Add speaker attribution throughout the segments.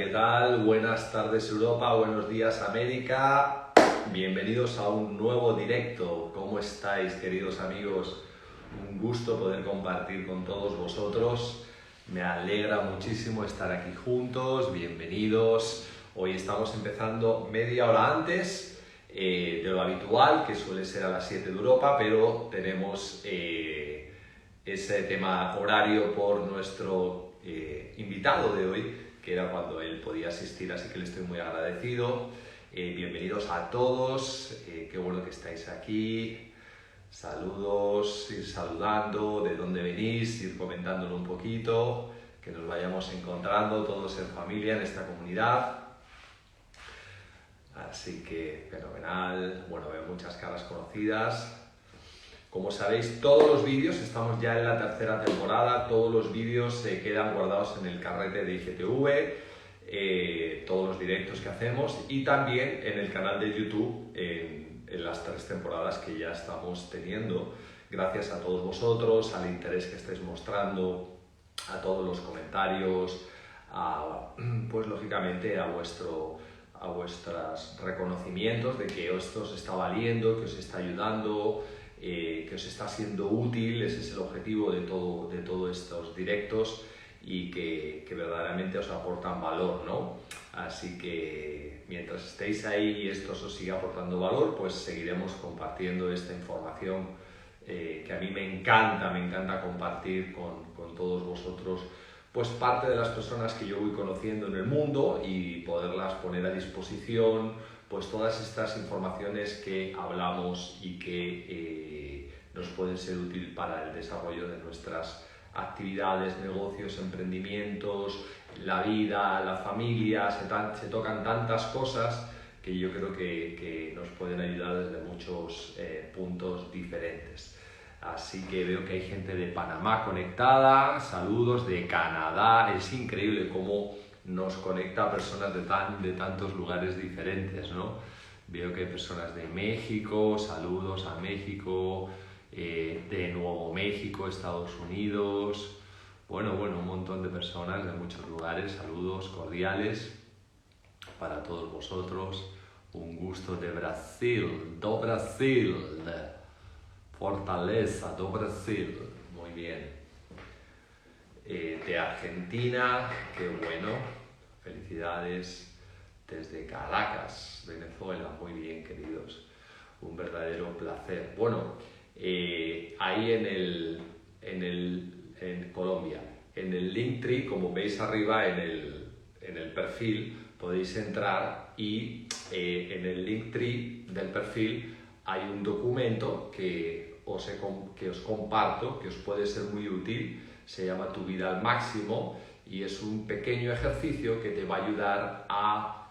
Speaker 1: ¿qué tal? Buenas tardes Europa, buenos días América. Bienvenidos a un nuevo directo. ¿Cómo estáis, queridos amigos? Un gusto poder compartir con todos vosotros. Me alegra muchísimo estar aquí juntos. Bienvenidos. Hoy estamos empezando media hora antes de lo habitual, que suele ser a las 7 de Europa, pero tenemos ese tema horario por nuestro invitado de hoy, que era cuando él podía asistir, así que le estoy muy agradecido. Bienvenidos a todos, qué bueno que estáis aquí. Saludos, ir saludando, de dónde venís, ir comentándolo un poquito, que nos vayamos encontrando todos en familia en esta comunidad. Así que fenomenal, bueno, veo muchas caras conocidas. Como sabéis, todos los vídeos, estamos ya en la tercera temporada, todos los vídeos se quedan guardados en el carrete de IGTV, todos los directos que hacemos y también en el canal de YouTube en las 3 temporadas que ya estamos teniendo. Gracias a todos vosotros, al interés que estáis mostrando, a todos los comentarios, pues lógicamente a vuestros reconocimientos de que esto os está valiendo, que os está ayudando, que os está siendo útil. Ese es el objetivo de todos estos directos y que verdaderamente os aportan valor, ¿no? Así que mientras estéis ahí y esto os siga aportando valor, pues seguiremos compartiendo esta información que a mí me encanta compartir con todos vosotros, pues parte de las personas que yo voy conociendo en el mundo y poderlas poner a disposición, pues todas estas informaciones que hablamos y que nos pueden ser útiles para el desarrollo de nuestras actividades, negocios, emprendimientos, la vida, la familia. Se tocan tantas cosas que yo creo que nos pueden ayudar desde muchos puntos diferentes. Así que veo que hay gente de Panamá conectada, saludos de Canadá. Es increíble cómo nos conecta a personas de tantos lugares diferentes, ¿no? Veo que hay personas de México, saludos a México, de Nuevo México, Estados Unidos. Bueno, un montón de personas de muchos lugares, saludos cordiales para todos vosotros. Un gusto de Brasil, do Brasil. Fortaleza do Brasil, muy bien. De Argentina, qué bueno, felicidades. Desde Caracas, Venezuela, muy bien, queridos, un verdadero placer. Bueno, ahí en Colombia, en el Linktree, como veis arriba en el perfil, podéis entrar y en el Linktree del perfil hay un documento que os comparto, que os puede ser muy útil. Se llama Tu vida al máximo y es un pequeño ejercicio que te va a ayudar a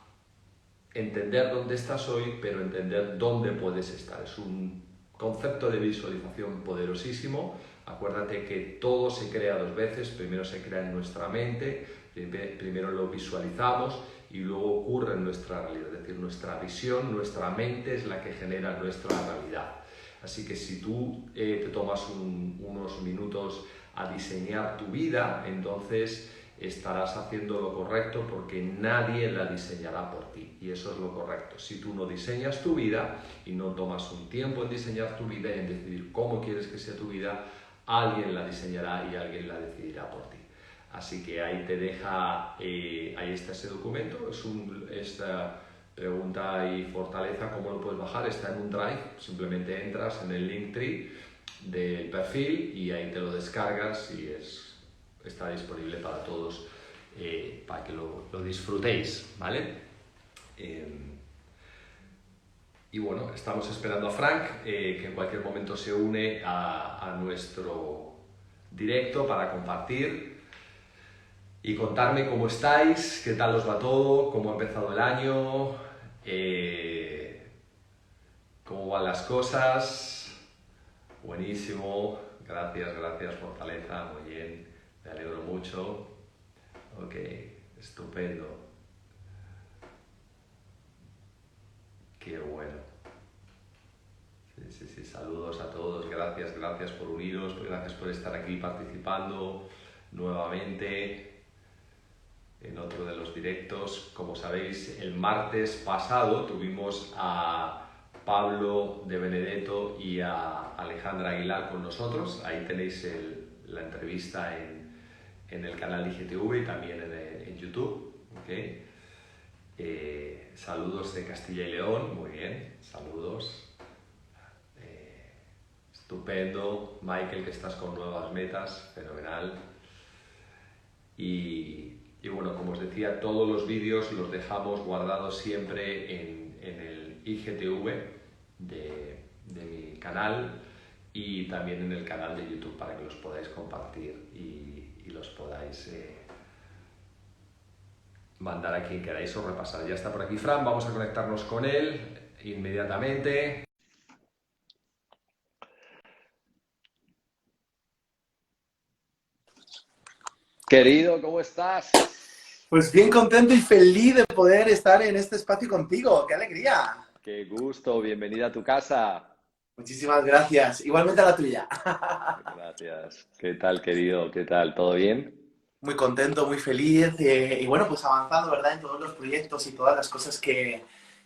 Speaker 1: entender dónde estás hoy, pero entender dónde puedes estar. Es un concepto de visualización poderosísimo. Acuérdate que todo se crea 2 veces. Primero se crea en nuestra mente, primero lo visualizamos y luego ocurre en nuestra realidad. Es decir, nuestra visión, nuestra mente es la que genera nuestra realidad. Así que si tú te tomas unos minutos a diseñar tu vida, entonces estarás haciendo lo correcto porque nadie la diseñará por ti. Y eso es lo correcto. Si tú no diseñas tu vida y no tomas un tiempo en diseñar tu vida y en decidir cómo quieres que sea tu vida, alguien la diseñará y alguien la decidirá por ti. Así que ahí te deja, ahí está ese documento. Esta pregunta y fortaleza, ¿cómo lo puedes bajar? Está en un Drive, simplemente entras en el Linktree del perfil y ahí te lo descargas y está disponible para todos, para que lo disfrutéis, ¿vale? Y bueno, estamos esperando a Frank, que en cualquier momento se une a nuestro directo para compartir y contarme cómo estáis, qué tal os va todo, cómo ha empezado el año, cómo van las cosas. Buenísimo, gracias, fortaleza, muy bien, me alegro mucho. Ok, estupendo. Qué bueno. Sí, saludos a todos, gracias por uniros, gracias por estar aquí participando nuevamente. en otro de los directos. Como sabéis, el martes pasado tuvimos a Pablo de Benedetto y a Alejandra Aguilar con nosotros. Ahí tenéis la entrevista en el canal IGTV y también en YouTube. ¿Okay? Saludos de Castilla y León, muy bien, saludos. Estupendo, Michael, que estás con nuevas metas, fenomenal. Y bueno, como os decía, todos los vídeos los dejamos guardados siempre en el IGTV de mi canal y también en el canal de YouTube para que los podáis compartir y los podáis mandar a quien queráis o repasar. Ya está por aquí Fran, vamos a conectarnos con él inmediatamente. Querido, ¿cómo estás?
Speaker 2: Pues bien contento y feliz de poder estar en este espacio contigo. ¡Qué alegría!
Speaker 1: Qué gusto, bienvenida a tu casa.
Speaker 2: Muchísimas gracias. Igualmente a la tuya.
Speaker 1: Gracias. ¿Qué tal, querido? ¿Qué tal? ¿Todo bien?
Speaker 2: Muy contento, muy feliz y bueno, pues avanzando, ¿verdad? En todos los proyectos y todas las cosas que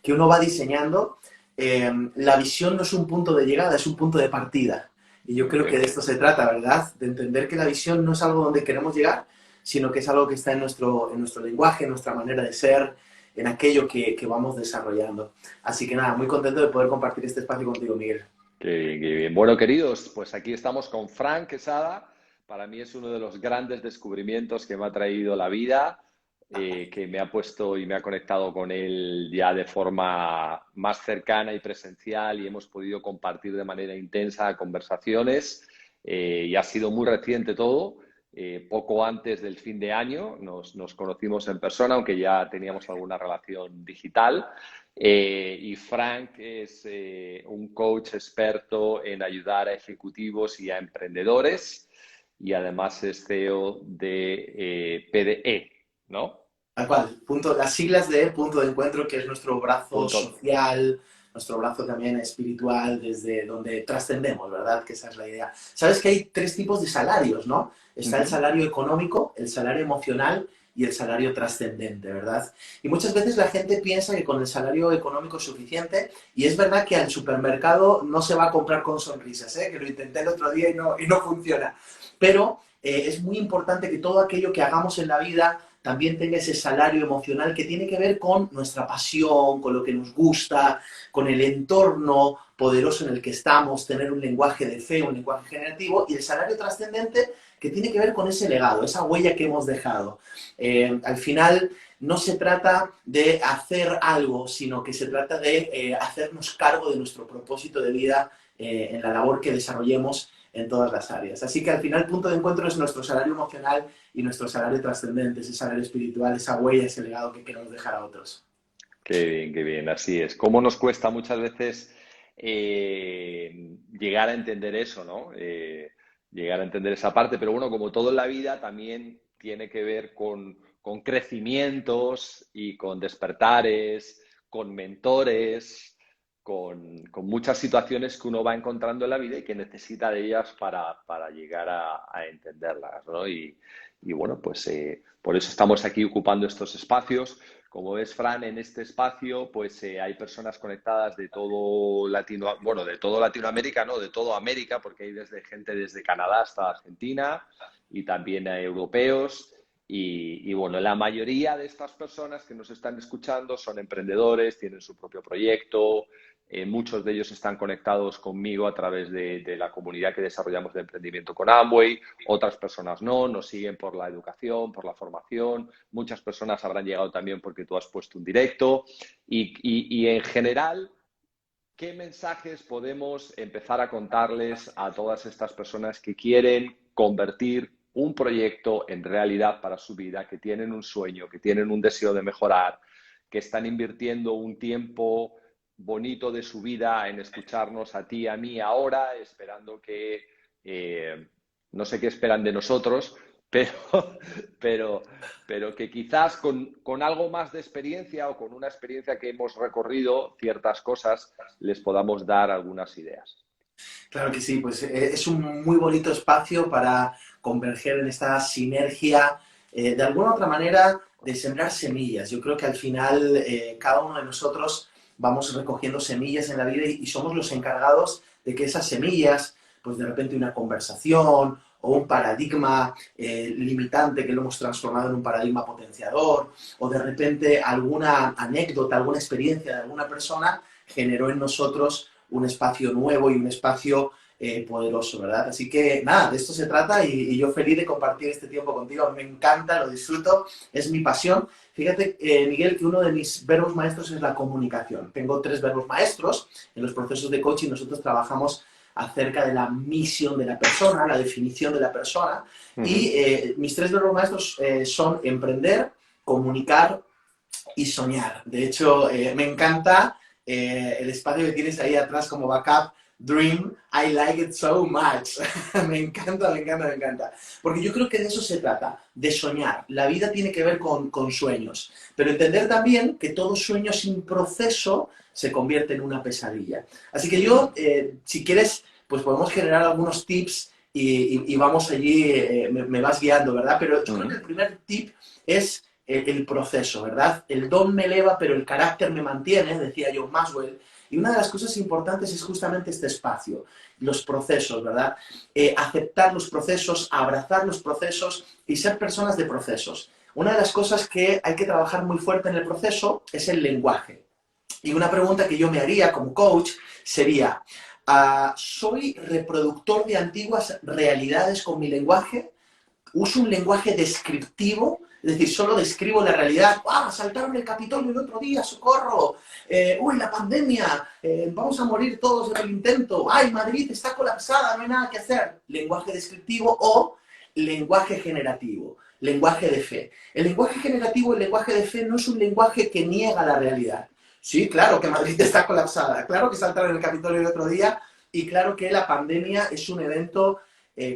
Speaker 2: uno va diseñando. La visión no es un punto de llegada, es un punto de partida. Y yo creo que de esto se trata, ¿verdad? De entender que la visión no es algo donde queremos llegar, sino que es algo que está en nuestro lenguaje, en nuestra manera de ser, en aquello que vamos desarrollando. Así que nada, muy contento de poder compartir este espacio contigo, Miguel.
Speaker 1: Qué bien, qué bien. Bueno, queridos, pues aquí estamos con Fran Quesada. Para mí es uno de los grandes descubrimientos que me ha traído la vida, que me ha puesto y me ha conectado con él ya de forma más cercana y presencial y hemos podido compartir de manera intensa conversaciones y ha sido muy reciente todo. Poco antes del fin de año nos conocimos en persona, aunque ya teníamos alguna relación digital. Y Frank es un coach experto en ayudar a ejecutivos y a emprendedores y además es CEO de PDE, ¿no?
Speaker 2: Tal cual, las siglas de punto de encuentro, que es nuestro brazo
Speaker 1: Punto.
Speaker 2: social, nuestro brazo también espiritual, desde donde trascendemos, ¿verdad? Que esa es la idea. Sabes que hay tres tipos de salarios, ¿no? Está el salario económico, el salario emocional y el salario trascendente, ¿verdad? Y muchas veces la gente piensa que con el salario económico es suficiente y es verdad que al supermercado no se va a comprar con sonrisas, ¿eh? Que lo intenté el otro día y no funciona. Pero es muy importante que todo aquello que hagamos en la vida también tenga ese salario emocional que tiene que ver con nuestra pasión, con lo que nos gusta, con el entorno poderoso en el que estamos, tener un lenguaje de fe, un lenguaje generativo, y el salario trascendente que tiene que ver con ese legado, esa huella que hemos dejado. Al final no se trata de hacer algo, sino que se trata de hacernos cargo de nuestro propósito de vida en la labor que desarrollemos en todas las áreas. Así que al final el punto de encuentro es nuestro salario emocional y nuestro salario trascendente, ese salario espiritual, esa huella, ese legado que queremos dejar a otros.
Speaker 1: Qué bien, así es. ¿Cómo nos cuesta muchas veces llegar a entender eso, ¿no? Llegar a entender esa parte, pero bueno, como todo en la vida, también tiene que ver con crecimientos y con despertares, con mentores, con muchas situaciones que uno va encontrando en la vida y que necesita de ellas para llegar a entenderlas, ¿no? Y bueno, pues por eso estamos aquí ocupando estos espacios. Como ves, Fran, en este espacio pues hay personas conectadas de todo de todo Latinoamérica, no, de toda América, porque hay desde gente desde Canadá hasta Argentina y también hay europeos. Y bueno, la mayoría de estas personas que nos están escuchando son emprendedores, tienen su propio proyecto, muchos de ellos están conectados conmigo a través de la comunidad que desarrollamos de emprendimiento con Amway, otras personas no, nos siguen por la educación, por la formación, muchas personas habrán llegado también porque tú has puesto un directo y en general, ¿qué mensajes podemos empezar a contarles a todas estas personas que quieren convertir un proyecto en realidad para su vida, que tienen un sueño, que tienen un deseo de mejorar, que están invirtiendo un tiempo bonito de su vida en escucharnos a ti, a mí ahora, esperando que no sé qué esperan de nosotros, pero, pero, pero que quizás con algo más de experiencia o con una experiencia que hemos recorrido ciertas cosas les podamos dar algunas ideas.
Speaker 2: Claro que sí, pues es un muy bonito espacio para converger en esta sinergia. De alguna u otra manera, de sembrar semillas. Yo creo que al final cada uno de nosotros vamos recogiendo semillas en la vida y somos los encargados de que esas semillas, pues de repente una conversación o un paradigma limitante que lo hemos transformado en un paradigma potenciador, o de repente alguna anécdota, alguna experiencia de alguna persona generó en nosotros un espacio nuevo y un espacio poderoso, ¿verdad? Así que nada, de esto se trata y yo feliz de compartir este tiempo contigo. Me encanta, lo disfruto, es mi pasión. Fíjate, Miguel, que uno de mis verbos maestros es la comunicación. Tengo 3 verbos maestros. En los procesos de coaching nosotros trabajamos acerca de la misión de la persona, la definición de la persona. Y mis 3 verbos maestros son emprender, comunicar y soñar. De hecho, me encanta el espacio que tienes ahí atrás como backup. Dream, I like it so much. Me encanta, me encanta, me encanta. Porque yo creo que de eso se trata, de soñar. La vida tiene que ver con sueños. Pero entender también que todo sueño sin proceso se convierte en una pesadilla. Así que yo, si quieres, pues podemos generar algunos tips y vamos allí, me vas guiando, ¿verdad? Pero yo creo que el primer tip es el proceso, ¿verdad? El don me eleva, pero el carácter me mantiene, decía John Maxwell. Y una de las cosas importantes es justamente este espacio, los procesos, ¿verdad? Aceptar los procesos, abrazar los procesos y ser personas de procesos. Una de las cosas que hay que trabajar muy fuerte en el proceso es el lenguaje. Y una pregunta que yo me haría como coach sería, ¿soy reproductor de antiguas realidades con mi lenguaje? ¿Uso un lenguaje descriptivo? Es decir, solo describo la realidad. ¡Ah, saltaron el Capitolio el otro día! ¡Socorro! ¡Uy, la pandemia! ¡Vamos a morir todos en el intento! ¡Ay, Madrid está colapsada! ¡No hay nada que hacer! Lenguaje descriptivo o lenguaje generativo. Lenguaje de fe. El lenguaje generativo, el lenguaje de fe, no es un lenguaje que niega la realidad. Sí, claro que Madrid está colapsada. Claro que saltaron el Capitolio el otro día. Y claro que la pandemia es un evento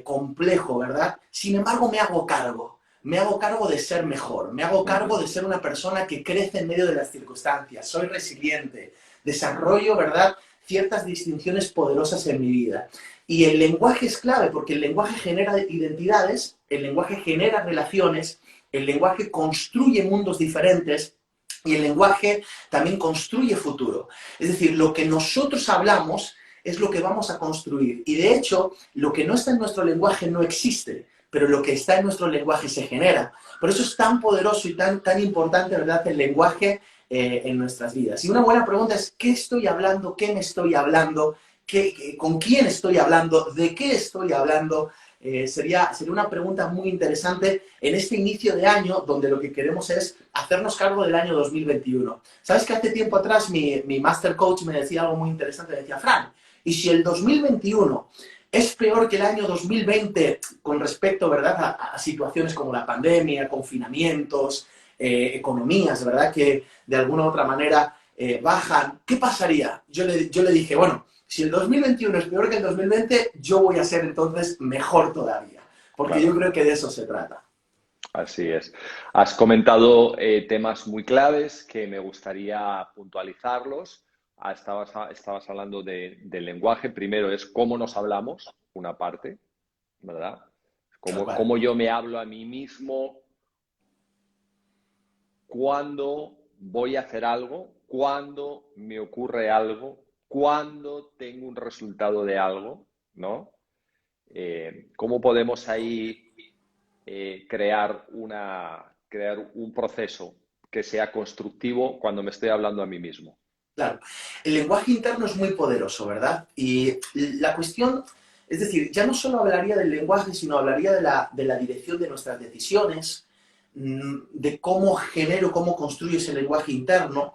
Speaker 2: complejo, ¿verdad? Sin embargo, me hago cargo. Me hago cargo de ser mejor. Me hago cargo de ser una persona que crece en medio de las circunstancias. Soy resiliente. Desarrollo, ¿verdad?, ciertas distinciones poderosas en mi vida. Y el lenguaje es clave porque el lenguaje genera identidades, el lenguaje genera relaciones, el lenguaje construye mundos diferentes y el lenguaje también construye futuro. Es decir, lo que nosotros hablamos es lo que vamos a construir. Y de hecho, lo que no está en nuestro lenguaje no existe, pero lo que está en nuestro lenguaje se genera. Por eso es tan poderoso y tan importante, ¿verdad?, el lenguaje en nuestras vidas. Y una buena pregunta es, ¿qué estoy hablando? ¿Qué me estoy hablando? ¿Con quién estoy hablando? ¿De qué estoy hablando? Sería una pregunta muy interesante en este inicio de año, donde lo que queremos es hacernos cargo del año 2021. ¿Sabes que hace tiempo atrás mi Master Coach me decía algo muy interesante? Me decía, Fran, ¿y si el 2021 es peor que el año 2020 con respecto, ¿verdad?, a situaciones como la pandemia, confinamientos, economías, ¿verdad?, que de alguna u otra manera bajan? ¿Qué pasaría? Yo le dije, bueno, si el 2021 es peor que el 2020, yo voy a ser entonces mejor todavía, porque
Speaker 3: Claro.
Speaker 2: yo creo que de eso se trata.
Speaker 3: Así es. Has comentado temas muy claves que me gustaría puntualizarlos. Estabas hablando del lenguaje. Primero es cómo nos hablamos, una parte, ¿verdad? Cómo yo me hablo a mí mismo, cuándo voy a hacer algo, cuándo me ocurre algo, cuándo tengo un resultado de algo, ¿no? ¿Cómo podemos ahí crear un proceso que sea constructivo cuando me estoy hablando a mí mismo?
Speaker 2: Claro, el lenguaje interno es muy poderoso, ¿verdad? Y la cuestión, es decir, ya no solo hablaría del lenguaje, sino hablaría de la dirección de nuestras decisiones, de cómo genero, cómo construyo ese lenguaje interno.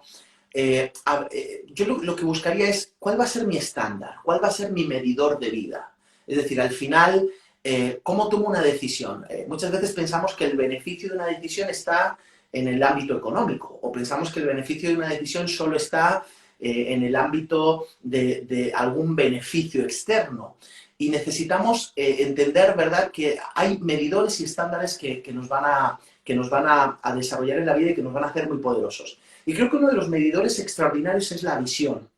Speaker 2: Yo lo que buscaría es cuál va a ser mi estándar, cuál va a ser mi medidor de vida. Es decir, al final, ¿cómo tomo una decisión? Muchas veces pensamos que el beneficio de una decisión está en el ámbito económico, o pensamos que el beneficio de una decisión solo está en el ámbito de algún beneficio externo. Y necesitamos entender, ¿verdad?, que hay medidores y estándares que nos van a desarrollar en la vida y que nos van a hacer muy poderosos. Y creo que uno de los medidores extraordinarios es la visión.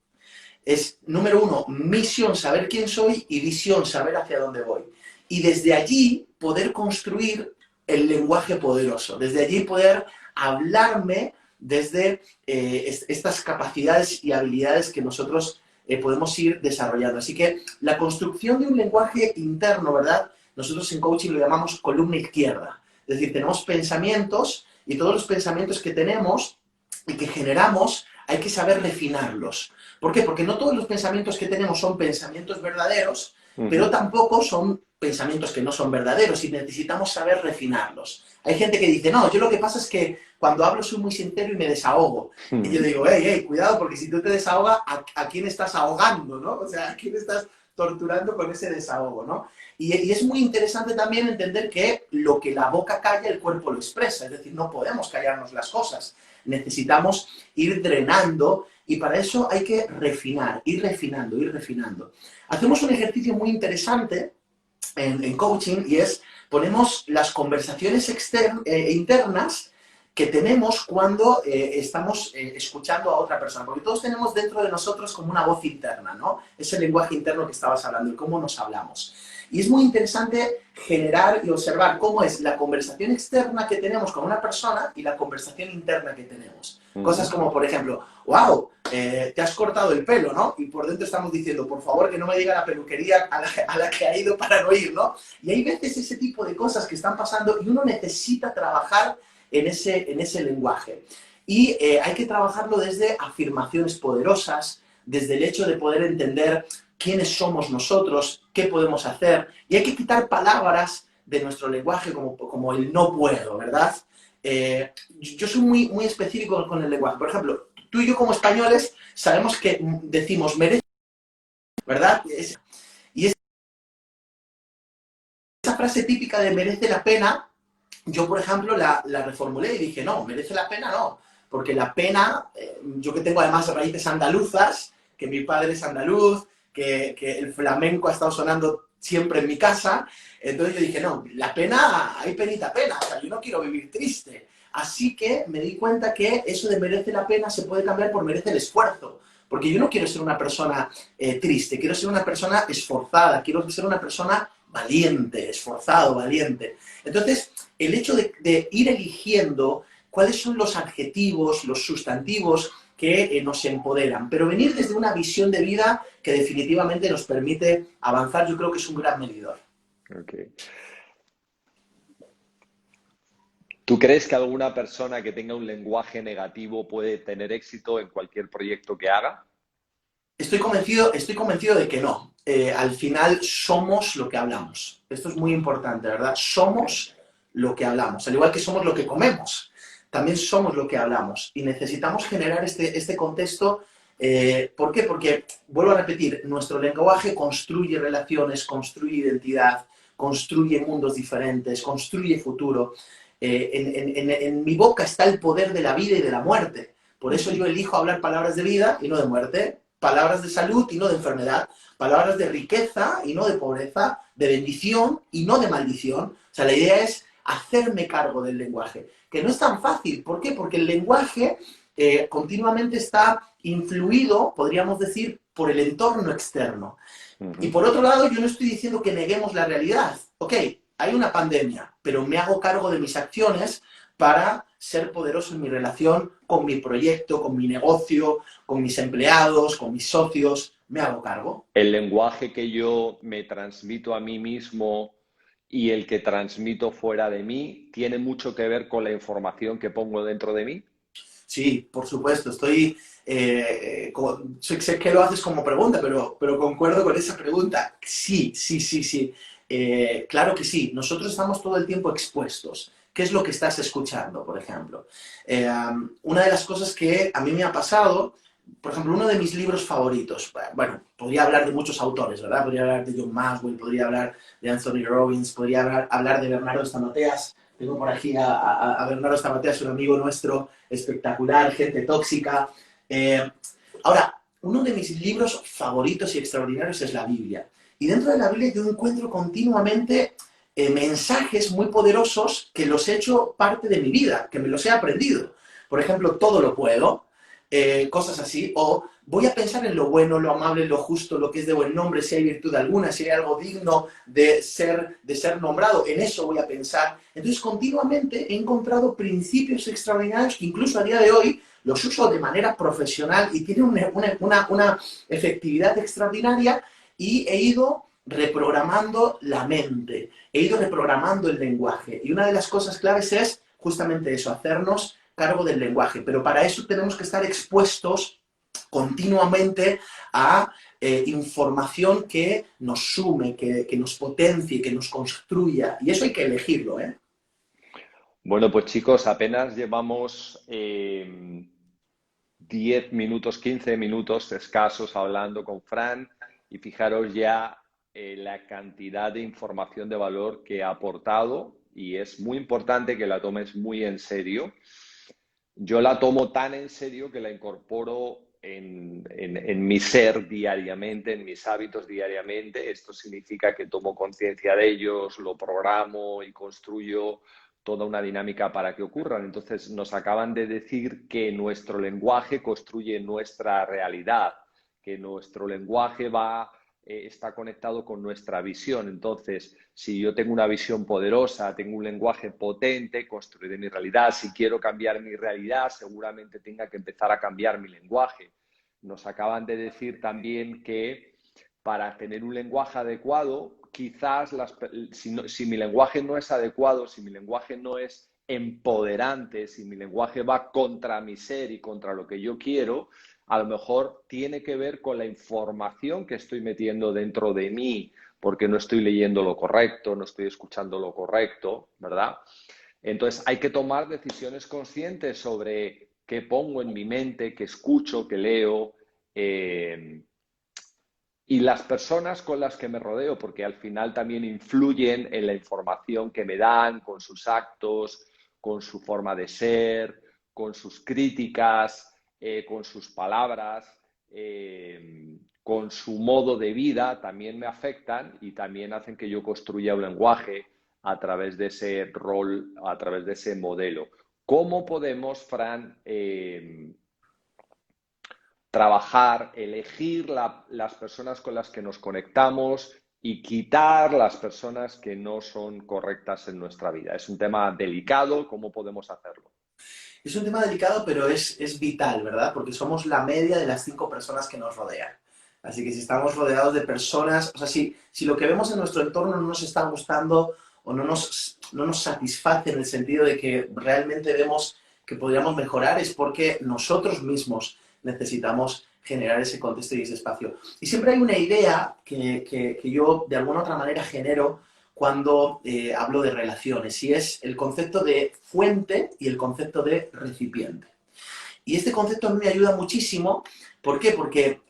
Speaker 2: Es, número 1, misión, saber quién soy, y visión, saber hacia dónde voy. Y desde allí poder construir el lenguaje poderoso. Desde allí poder hablarme desde estas capacidades y habilidades que nosotros podemos ir desarrollando. Así que la construcción de un lenguaje interno, ¿verdad? Nosotros en coaching lo llamamos columna izquierda. Es decir, tenemos pensamientos y todos los pensamientos que tenemos y que generamos hay que saber refinarlos. ¿Por qué? Porque no todos los pensamientos que tenemos son pensamientos verdaderos, pero tampoco son pensamientos que no son verdaderos y necesitamos saber refinarlos. Hay gente que dice, no, yo lo que pasa es que cuando hablo soy muy sincero y me desahogo. Y yo digo, hey, cuidado, porque si tú te desahogas, ¿a quién estás ahogando, no? O sea, ¿a quién estás torturando con ese desahogo, no? Y es muy interesante también entender que lo que la boca calla, el cuerpo lo expresa. Es decir, no podemos callarnos las cosas. Necesitamos ir drenando y para eso hay que refinar, ir refinando, ir refinando. Hacemos un ejercicio muy interesante en coaching y es, ponemos las conversaciones internas que tenemos cuando estamos escuchando a otra persona, porque todos tenemos dentro de nosotros como una voz interna, ¿no? Ese lenguaje interno que estabas hablando y cómo nos hablamos. Y es muy interesante generar y observar cómo es la conversación externa que tenemos con una persona y la conversación interna que tenemos. Cosas como, por ejemplo, wow, te has cortado el pelo, ¿no? Y por dentro estamos diciendo, por favor, que no me diga la peluquería a la que ha ido para no ir, ¿no? Y hay veces ese tipo de cosas que están pasando y uno necesita trabajar en ese lenguaje. Y hay que trabajarlo desde afirmaciones poderosas, desde el hecho de poder entender quiénes somos nosotros, qué podemos hacer. Y hay que quitar palabras de nuestro lenguaje como el no puedo, ¿verdad? Yo soy muy específico con el lenguaje. Por ejemplo, tú y yo como españoles sabemos que decimos merece, ¿verdad? Y esa frase típica de merece la pena, yo, por ejemplo, la reformulé y dije, no, merece la pena no. Porque la pena, yo que tengo además raíces andaluzas, que mi padre es andaluz, que el flamenco ha estado sonando siempre en mi casa, entonces yo dije, no, la pena, hay penita pena, o sea, yo no quiero vivir triste. Así que me di cuenta que eso de merece la pena se puede cambiar por merece el esfuerzo. Porque yo no quiero ser una persona triste, quiero ser una persona esforzada, quiero ser una persona valiente, esforzado, valiente. Entonces, el hecho de ir eligiendo cuáles son los adjetivos, los sustantivos que nos empoderan, pero venir desde una visión de vida que definitivamente nos permite avanzar, yo creo que es un gran medidor.
Speaker 3: Okay. ¿Tú crees que alguna persona que tenga un lenguaje negativo puede tener éxito en cualquier proyecto que haga?
Speaker 2: Estoy convencido de que no. Al final somos lo que hablamos. Esto es muy importante, ¿verdad? Somos lo que hablamos. Al igual que somos lo que comemos, también somos lo que hablamos. Y necesitamos generar este contexto. ¿Por qué? Porque, vuelvo a repetir, nuestro lenguaje construye relaciones, construye identidad, construye mundos diferentes, construye futuro. En mi boca está el poder de la vida y de la muerte. Por eso yo elijo hablar palabras de vida y no de muerte, palabras de salud y no de enfermedad, palabras de riqueza y no de pobreza, de bendición y no de maldición. O sea, la idea es hacerme cargo del lenguaje, que no es tan fácil. ¿Por qué? Porque el lenguaje continuamente está influido, podríamos decir, por el entorno externo. Y por otro lado, yo no estoy diciendo que neguemos la realidad. Ok, hay una pandemia, pero me hago cargo de mis acciones para ser poderoso en mi relación con mi proyecto, con mi negocio, con mis empleados, con mis socios. Me hago cargo.
Speaker 3: El lenguaje que yo me transmito a mí mismo y el que transmito fuera de mí tiene mucho que ver con la información que pongo dentro de mí.
Speaker 2: Sí, por supuesto. Sé que lo haces como pregunta, pero concuerdo con esa pregunta. Sí. Claro que sí. Nosotros estamos todo el tiempo expuestos. ¿Qué es lo que estás escuchando, por ejemplo? Una de las cosas que a mí me ha pasado, por ejemplo, uno de mis libros favoritos, bueno, podría hablar de muchos autores, ¿verdad? Podría hablar de John Maxwell, podría hablar de Anthony Robbins, podría hablar de Bernardo Stamateas. Tengo por aquí a Bernardo Stamateas, un amigo nuestro espectacular, gente tóxica. Ahora, uno de mis libros favoritos y extraordinarios es la Biblia. Y dentro de la Biblia yo encuentro continuamente mensajes muy poderosos que los he hecho parte de mi vida, que me los he aprendido. Por ejemplo, todo lo puedo. cosas así, o voy a pensar en lo bueno, lo amable, lo justo, lo que es de buen nombre, si hay virtud alguna, si hay algo digno de ser nombrado, en eso voy a pensar. Entonces, continuamente he encontrado principios extraordinarios que incluso a día de hoy los uso de manera profesional y tienen una efectividad extraordinaria, y he ido reprogramando la mente, he ido reprogramando el lenguaje. Y una de las cosas claves es justamente eso, hacernos cargo del lenguaje. Pero para eso tenemos que estar expuestos continuamente a información que nos sume, que nos potencie, que nos construya. Y eso hay que elegirlo, ¿eh?
Speaker 3: Bueno, pues chicos, apenas llevamos 10 minutos, 15 minutos escasos hablando con Fran, y fijaros ya la cantidad de información de valor que ha aportado, y es muy importante que la tomes muy en serio. Yo la tomo tan en serio que la incorporo en mi ser diariamente, en mis hábitos diariamente. Esto significa que tomo conciencia de ellos, lo programo y construyo toda una dinámica para que ocurran. Entonces, nos acaban de decir que nuestro lenguaje construye nuestra realidad, que nuestro lenguaje está conectado con nuestra visión. Entonces, si yo tengo una visión poderosa, tengo un lenguaje potente, construiré mi realidad. Si quiero cambiar mi realidad, seguramente tenga que empezar a cambiar mi lenguaje. Nos acaban de decir también que para tener un lenguaje adecuado, quizás si mi lenguaje no es adecuado, si mi lenguaje no es empoderante, si mi lenguaje va contra mi ser y contra lo que yo quiero, a lo mejor tiene que ver con la información que estoy metiendo dentro de mí, porque no estoy leyendo lo correcto, no estoy escuchando lo correcto, ¿verdad? Entonces hay que tomar decisiones conscientes sobre qué pongo en mi mente, qué escucho, qué leo, y las personas con las que me rodeo, porque al final también influyen en la información que me dan, con sus actos, con su forma de ser, con sus críticas, con sus palabras, con su modo de vida, también me afectan y también hacen que yo construya un lenguaje a través de ese rol, a través de ese modelo. ¿Cómo podemos, Fran, trabajar, elegir las personas con las que nos conectamos y quitar las personas que no son correctas en nuestra vida? Es un tema delicado. ¿Cómo podemos hacerlo?
Speaker 2: Es un tema delicado, pero es vital, ¿verdad? Porque somos la media de las 5 personas que nos rodean. Así que si estamos rodeados de personas, o sea, si lo que vemos en nuestro entorno no nos está gustando o no nos satisface en el sentido de que realmente vemos que podríamos mejorar, es porque nosotros mismos necesitamos generar ese contexto y ese espacio. Y siempre hay una idea que yo de alguna otra manera genero cuando hablo de relaciones, y es el concepto de fuente y el concepto de recipiente. Y este concepto a mí me ayuda muchísimo. ¿Por qué? Porque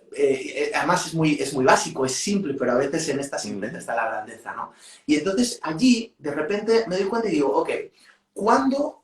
Speaker 2: además es muy básico, es simple, pero a veces en esta simpleza está la grandeza, ¿no? Y entonces allí, de repente, me doy cuenta y digo, ok, ¿cuándo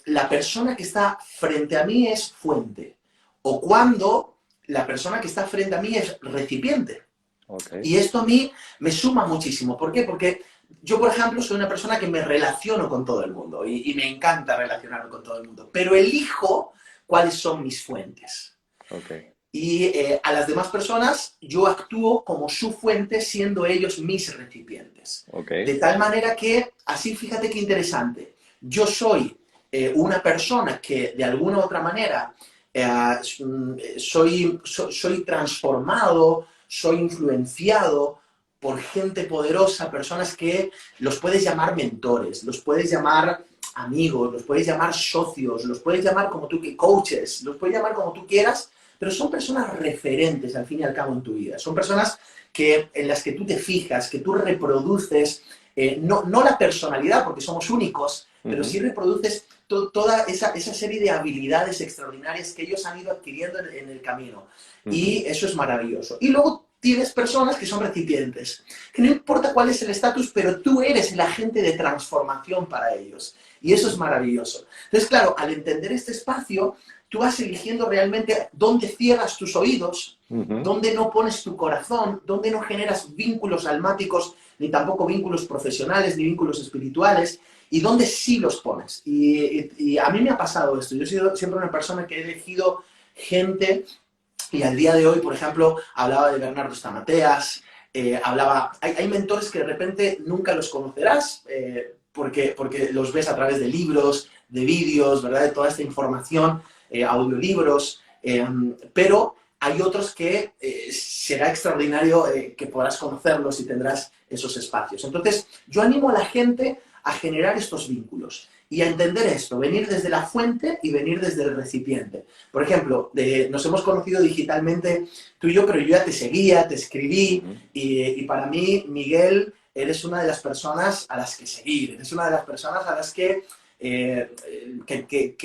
Speaker 2: la persona que está frente a mí es fuente? ¿O cuándo la persona que está frente a mí es recipiente?
Speaker 3: Okay.
Speaker 2: Y esto a mí me suma muchísimo. ¿Por qué? Porque yo, por ejemplo, soy una persona que me relaciono con todo el mundo y me encanta relacionarme con todo el mundo, pero elijo cuáles son mis fuentes.
Speaker 3: Okay.
Speaker 2: Y a las demás personas yo actúo como su fuente, siendo ellos mis recipientes.
Speaker 3: Okay.
Speaker 2: De tal manera que, así fíjate qué interesante, yo soy una persona que de alguna u otra manera soy transformado, soy influenciado por gente poderosa, personas que los puedes llamar mentores, los puedes llamar amigos, los puedes llamar socios, los puedes llamar como tú, coaches, los puedes llamar como tú quieras, pero son personas referentes al fin y al cabo en tu vida. Son personas en las que tú te fijas, que tú reproduces, no la personalidad, porque somos únicos, pero sí reproduces toda esa serie de habilidades extraordinarias que ellos han ido adquiriendo en el camino. Y eso es maravilloso. Y luego tienes personas que son recipientes, que no importa cuál es el estatus, pero tú eres el agente de transformación para ellos. Y eso es maravilloso. Entonces, claro, al entender este espacio, tú vas eligiendo realmente dónde cierras tus oídos, dónde no pones tu corazón, dónde no generas vínculos almáticos, ni tampoco vínculos profesionales, ni vínculos espirituales, y dónde sí los pones. Y a mí me ha pasado esto. Yo he sido siempre una persona que he elegido gente, y al día de hoy, por ejemplo, hablaba de Bernardo Stamateas, hay mentores que de repente nunca los conocerás, porque los ves a través de libros, de vídeos, ¿verdad? De toda esta información, audiolibros, pero hay otros que será extraordinario que podrás conocerlos y tendrás esos espacios. Entonces, yo animo a la gente a generar estos vínculos y a entender esto, venir desde la fuente y venir desde el recipiente. Por ejemplo, nos hemos conocido digitalmente tú y yo, pero yo ya te seguía, te escribí, y para mí, Miguel, eres una de las personas a las que seguir, eres una de las personas a las que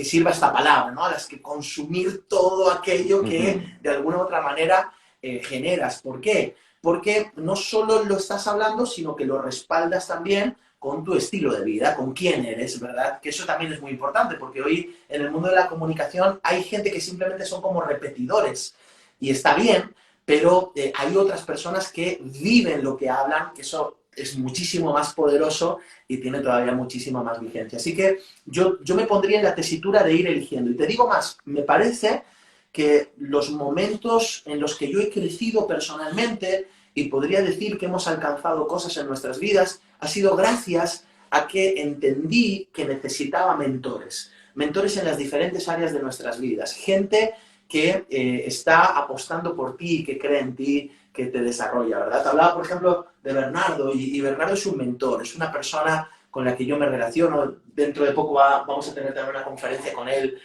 Speaker 2: sirva esta palabra, ¿no? A las que consumir todo aquello que de alguna u otra manera generas. ¿Por qué? Porque no solo lo estás hablando, sino que lo respaldas también con tu estilo de vida, con quién eres, ¿verdad? Que eso también es muy importante, porque hoy en el mundo de la comunicación hay gente que simplemente son como repetidores, y está bien, pero hay otras personas que viven lo que hablan, que eso es muchísimo más poderoso y tiene todavía muchísima más vigencia. Así que yo me pondría en la tesitura de ir eligiendo. Y te digo más, me parece que los momentos en los que yo he crecido personalmente y podría decir que hemos alcanzado cosas en nuestras vidas, ha sido gracias a que entendí que necesitaba mentores. Mentores en las diferentes áreas de nuestras vidas. Gente que está apostando por ti, que cree en ti, que te desarrolla, ¿verdad? Te hablaba, por ejemplo, de Bernardo, y Bernardo es un mentor, es una persona con la que yo me relaciono. Dentro de poco vamos a tener también una conferencia con él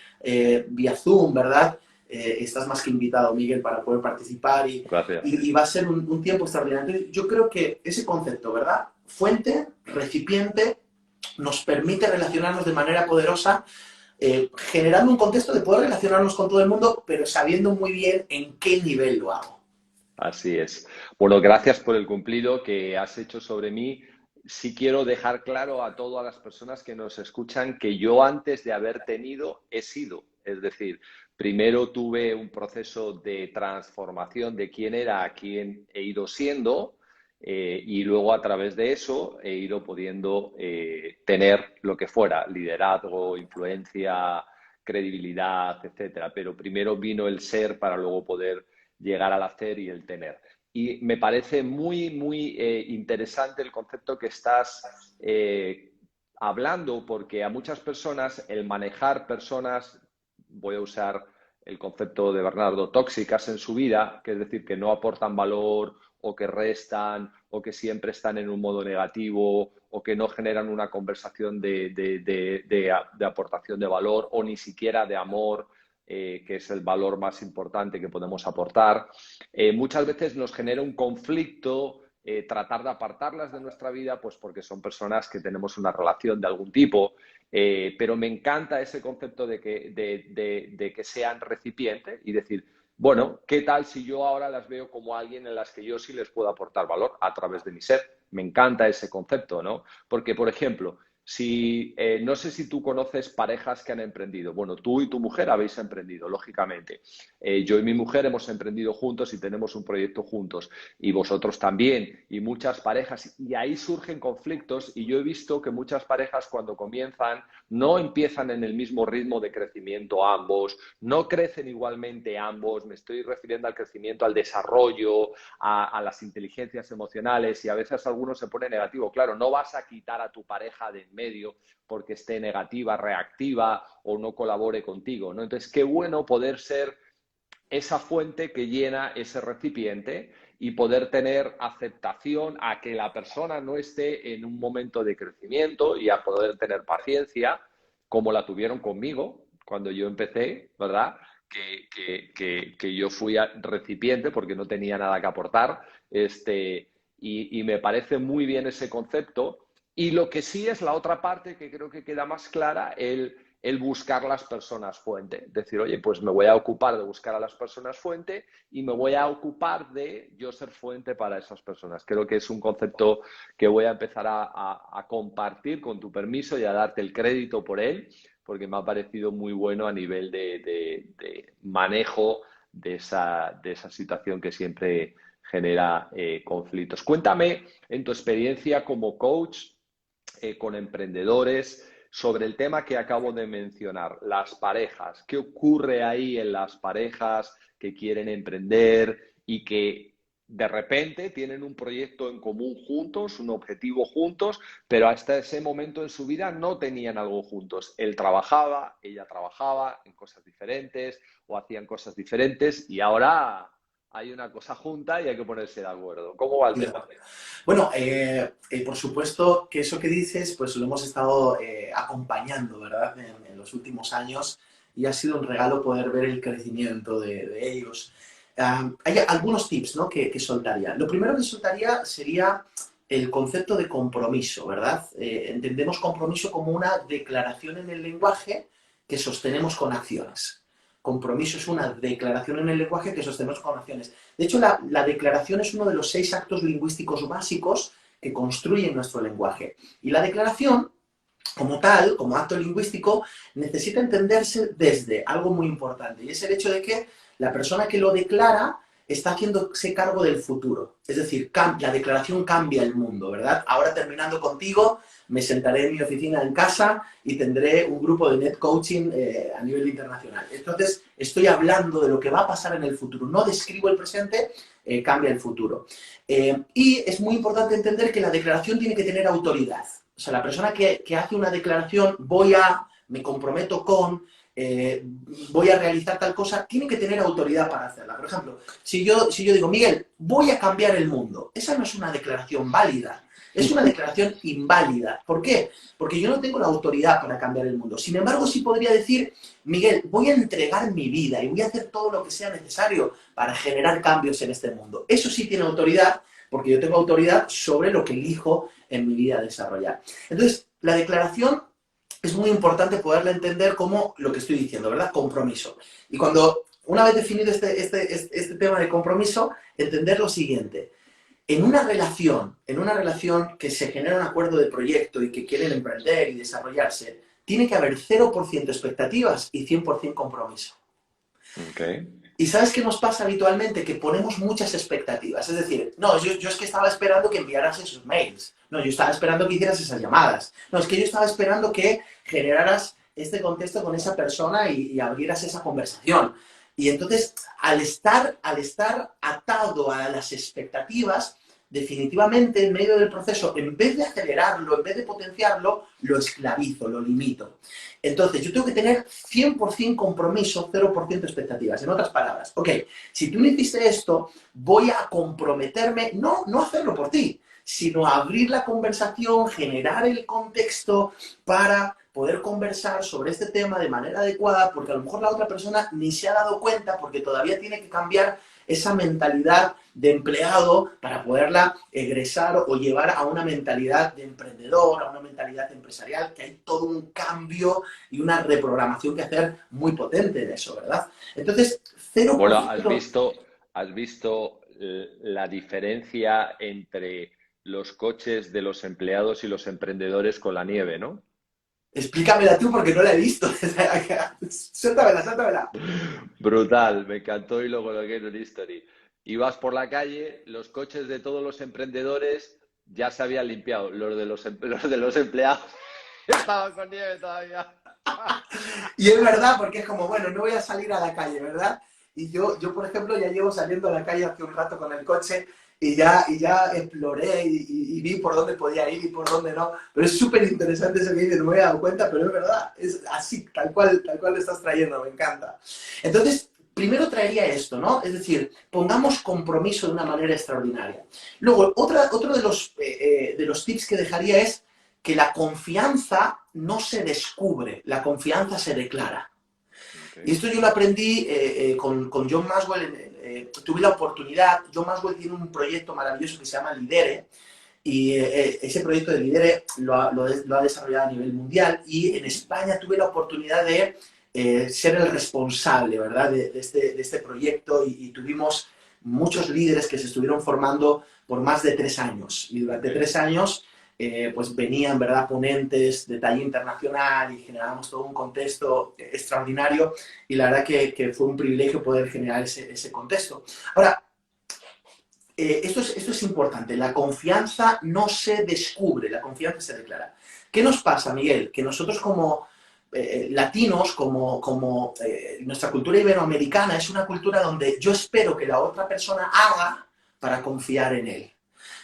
Speaker 2: vía Zoom, ¿verdad? Estás más que invitado, Miguel, para poder participar,
Speaker 3: Gracias.
Speaker 2: y va a ser un tiempo extraordinario. Yo creo que ese concepto, ¿verdad? Fuente, recipiente, nos permite relacionarnos de manera poderosa, generando un contexto de poder relacionarnos con todo el mundo, pero sabiendo muy bien en qué nivel lo hago.
Speaker 3: Así es. Bueno, gracias por el cumplido que has hecho sobre mí. Sí quiero dejar claro a todas las personas que nos escuchan que yo antes de haber tenido he sido. Es decir, primero tuve un proceso de transformación de quién era a quién he ido siendo, y luego a través de eso he ido pudiendo tener lo que fuera, liderazgo, influencia, credibilidad, etcétera. Pero primero vino el ser para luego poder llegar al hacer y el tener. Y me parece muy, muy interesante el concepto que estás hablando, porque a muchas personas el manejar personas, voy a usar el concepto de Bernardo, tóxicas en su vida, que es decir, que no aportan valor o que restan o que siempre están en un modo negativo o que no generan una conversación de aportación de valor o ni siquiera de amor, que es el valor más importante que podemos aportar, muchas veces nos genera un conflicto tratar de apartarlas de nuestra vida, pues porque son personas que tenemos una relación de algún tipo, pero me encanta ese concepto de que sean recipientes y decir, bueno, ¿qué tal si yo ahora las veo como alguien en las que yo sí les puedo aportar valor a través de mi ser? Me encanta ese concepto, ¿no? Porque, por ejemplo, no sé si tú conoces parejas que han emprendido. Bueno, tú y tu mujer habéis emprendido, lógicamente. Yo y mi mujer hemos emprendido juntos y tenemos un proyecto juntos. Y vosotros también, y muchas parejas. Y ahí surgen conflictos. Y yo he visto que muchas parejas cuando comienzan no empiezan en el mismo ritmo de crecimiento ambos, no crecen igualmente ambos. Me estoy refiriendo al crecimiento, al desarrollo, a las inteligencias emocionales, y a veces algunos se pone negativo. Claro, no vas a quitar a tu pareja de en medio porque esté negativa, reactiva o no colabore contigo, ¿no? Entonces, qué bueno poder ser esa fuente que llena ese recipiente y poder tener aceptación a que la persona no esté en un momento de crecimiento y a poder tener paciencia, como la tuvieron conmigo cuando yo empecé, ¿verdad? Que yo fui recipiente porque no tenía nada que aportar, y me parece muy bien ese concepto. Y lo que sí es la otra parte que creo que queda más clara, el buscar las personas fuente. Decir, oye, pues me voy a ocupar de buscar a las personas fuente y me voy a ocupar de yo ser fuente para esas personas. Creo que es un concepto que voy a empezar a compartir con tu permiso y a darte el crédito por él, porque me ha parecido muy bueno a nivel de manejo de esa situación que siempre genera conflictos. Cuéntame, en tu experiencia como coach, con emprendedores, sobre el tema que acabo de mencionar, las parejas. ¿Qué ocurre ahí en las parejas que quieren emprender y que de repente tienen un proyecto en común juntos, un objetivo juntos, pero hasta ese momento en su vida no tenían algo juntos? Él trabajaba, ella trabajaba en cosas diferentes o hacían cosas diferentes y ahora hay una cosa junta y hay que ponerse de acuerdo. ¿Cómo va el tema?
Speaker 2: Bueno, por supuesto que eso que dices, pues lo hemos estado acompañando, ¿verdad? En los últimos años y ha sido un regalo poder ver el crecimiento de ellos. Hay algunos tips, ¿no? que soltaría. Lo primero que soltaría sería el concepto de compromiso, ¿verdad? Entendemos compromiso como una declaración en el lenguaje que sostenemos con acciones. Compromiso es una declaración en el lenguaje que sostenemos con acciones. De hecho, la declaración es uno de los 6 actos lingüísticos básicos que construyen nuestro lenguaje. Y la declaración, como tal, como acto lingüístico, necesita entenderse desde algo muy importante, y es el hecho de que la persona que lo declara está haciéndose cargo del futuro. Es decir, la declaración cambia el mundo, ¿verdad? Ahora, terminando contigo, me sentaré en mi oficina en casa y tendré un grupo de net coaching a nivel internacional. Entonces, estoy hablando de lo que va a pasar en el futuro. No describo el presente, cambia el futuro. Y es muy importante entender que la declaración tiene que tener autoridad. O sea, la persona que hace una declaración, me comprometo con, voy a realizar tal cosa, tiene que tener autoridad para hacerla. Por ejemplo, si yo digo, Miguel, voy a cambiar el mundo, esa no es una declaración válida, es una declaración inválida. ¿Por qué? Porque yo no tengo la autoridad para cambiar el mundo. Sin embargo, sí podría decir, Miguel, voy a entregar mi vida y voy a hacer todo lo que sea necesario para generar cambios en este mundo. Eso sí tiene autoridad, porque yo tengo autoridad sobre lo que elijo en mi vida desarrollar. Entonces, la declaración es muy importante poderla entender como lo que estoy diciendo, ¿verdad? Compromiso. Y una vez definido este tema de compromiso, entender lo siguiente. En una relación que se genera un acuerdo de proyecto y que quieren emprender y desarrollarse, tiene que haber 0% expectativas y 100% compromiso.
Speaker 3: Okay.
Speaker 2: ¿Y sabes qué nos pasa habitualmente? Que ponemos muchas expectativas. Es decir, no, yo es que estaba esperando que enviaras esos mails. No, yo estaba esperando que hicieras esas llamadas. No, es que yo estaba esperando que generaras este contexto con esa persona y abrieras esa conversación. Y entonces, al estar atado a las expectativas, definitivamente en medio del proceso, en vez de acelerarlo, en vez de potenciarlo, lo esclavizo, lo limito. Entonces, yo tengo que tener 100% compromiso, 0% expectativas. En otras palabras, ok, si tú me hiciste esto, voy a comprometerme, no hacerlo por ti, sino a abrir la conversación, generar el contexto para poder conversar sobre este tema de manera adecuada, porque a lo mejor la otra persona ni se ha dado cuenta, porque todavía tiene que cambiar esa mentalidad de empleado para poderla egresar o llevar a una mentalidad de emprendedor, a una mentalidad empresarial, que hay todo un cambio y una reprogramación que hacer muy potente en eso, ¿verdad? Entonces, 0%...
Speaker 3: Bueno, has visto la diferencia entre los coches de los empleados y los emprendedores con la nieve, ¿no?
Speaker 2: Explícamela tú porque no la he visto. Suéltamela.
Speaker 3: Brutal, me encantó y luego lo que en History. Ibas por la calle, los coches de todos los emprendedores ya se habían limpiado, los de los empleados estaban con nieve todavía.
Speaker 2: Y es verdad, porque es como, bueno, no voy a salir a la calle, ¿verdad? Y yo por ejemplo, ya llevo saliendo a la calle hace un rato con el coche y ya exploré y vi por dónde podía ir y por dónde no. Pero es súper interesante eso que dices, no me he dado cuenta, pero es verdad, es así, tal cual lo estás trayendo, me encanta. Entonces, primero traería esto, ¿no? Es decir, pongamos compromiso de una manera extraordinaria. Luego, otro de los tips que dejaría es que la confianza no se descubre, la confianza se declara. Y esto yo lo aprendí con John Maxwell. Tuve la oportunidad, John Maxwell tiene un proyecto maravilloso que se llama Lidere, y ese proyecto de Lidere lo ha desarrollado a nivel mundial, y en España tuve la oportunidad de ser el responsable, ¿verdad?, de este proyecto, y tuvimos muchos líderes que se estuvieron formando por más de 3 años, y durante 3 años pues venían, ¿verdad?, ponentes de talla internacional y generábamos todo un contexto extraordinario, y la verdad que fue un privilegio poder generar ese contexto. Ahora, esto es importante, la confianza no se descubre, la confianza se declara. ¿Qué nos pasa, Miguel? Que nosotros como latinos, como nuestra cultura iberoamericana es una cultura donde yo espero que la otra persona haga para confiar en él.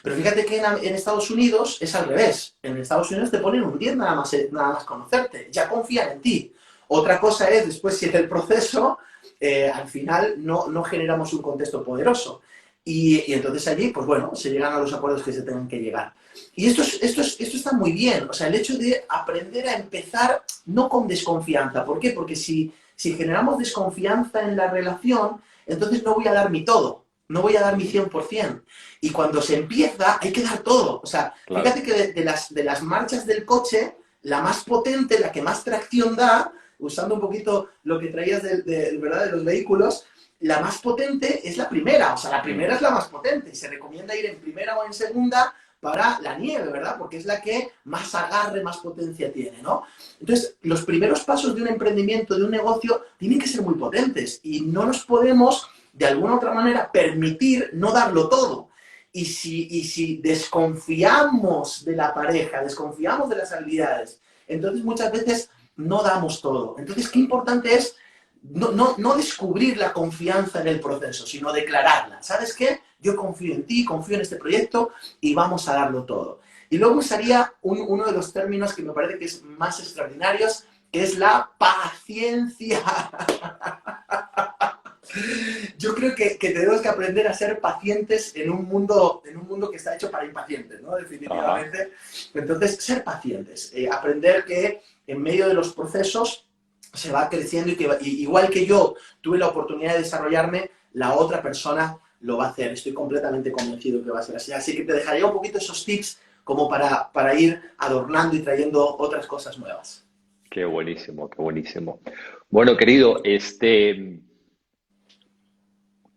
Speaker 2: Pero fíjate que en Estados Unidos es al revés. En Estados Unidos te ponen un 10 nada más conocerte. Ya confían en ti. Otra cosa es, después, si en el proceso, al final no generamos un contexto poderoso. Y entonces allí, pues bueno, se llegan a los acuerdos que se tengan que llegar. Y esto está muy bien. O sea, el hecho de aprender a empezar no con desconfianza. ¿Por qué? Porque si generamos desconfianza en la relación, entonces no voy a dar mi todo. No voy a dar mi 100%. Y cuando se empieza, hay que dar todo. O sea,
Speaker 3: Claro.
Speaker 2: fíjate que de las marchas del coche, la más potente, la que más tracción da, usando un poquito lo que traías ¿verdad? de los vehículos, la más potente es la primera. O sea, la primera es la más potente. Y se recomienda ir en primera o en segunda para la nieve, ¿verdad? Porque es la que más agarre, más potencia tiene, ¿no? Entonces, los primeros pasos de un emprendimiento, de un negocio, tienen que ser muy potentes. Y no nos podemos, de alguna u otra manera, permitir no darlo todo. Y si desconfiamos de la pareja, desconfiamos de las habilidades, entonces muchas veces no damos todo. Entonces, qué importante es no descubrir la confianza en el proceso, sino declararla. ¿Sabes qué? Yo confío en ti, confío en este proyecto y vamos a darlo todo. Y luego usaría uno de los términos que me parece que es más extraordinarios, que es la paciencia. Yo creo que tenemos que aprender a ser pacientes en un mundo que está hecho para impacientes, ¿no? Definitivamente. Ajá. Entonces, ser pacientes. Aprender que en medio de los procesos se va creciendo y que igual que yo tuve la oportunidad de desarrollarme, la otra persona lo va a hacer. Estoy completamente convencido que va a ser así. Así que te dejaría un poquito esos tips como para ir adornando y trayendo otras cosas nuevas.
Speaker 3: Qué buenísimo, qué buenísimo. Bueno, querido,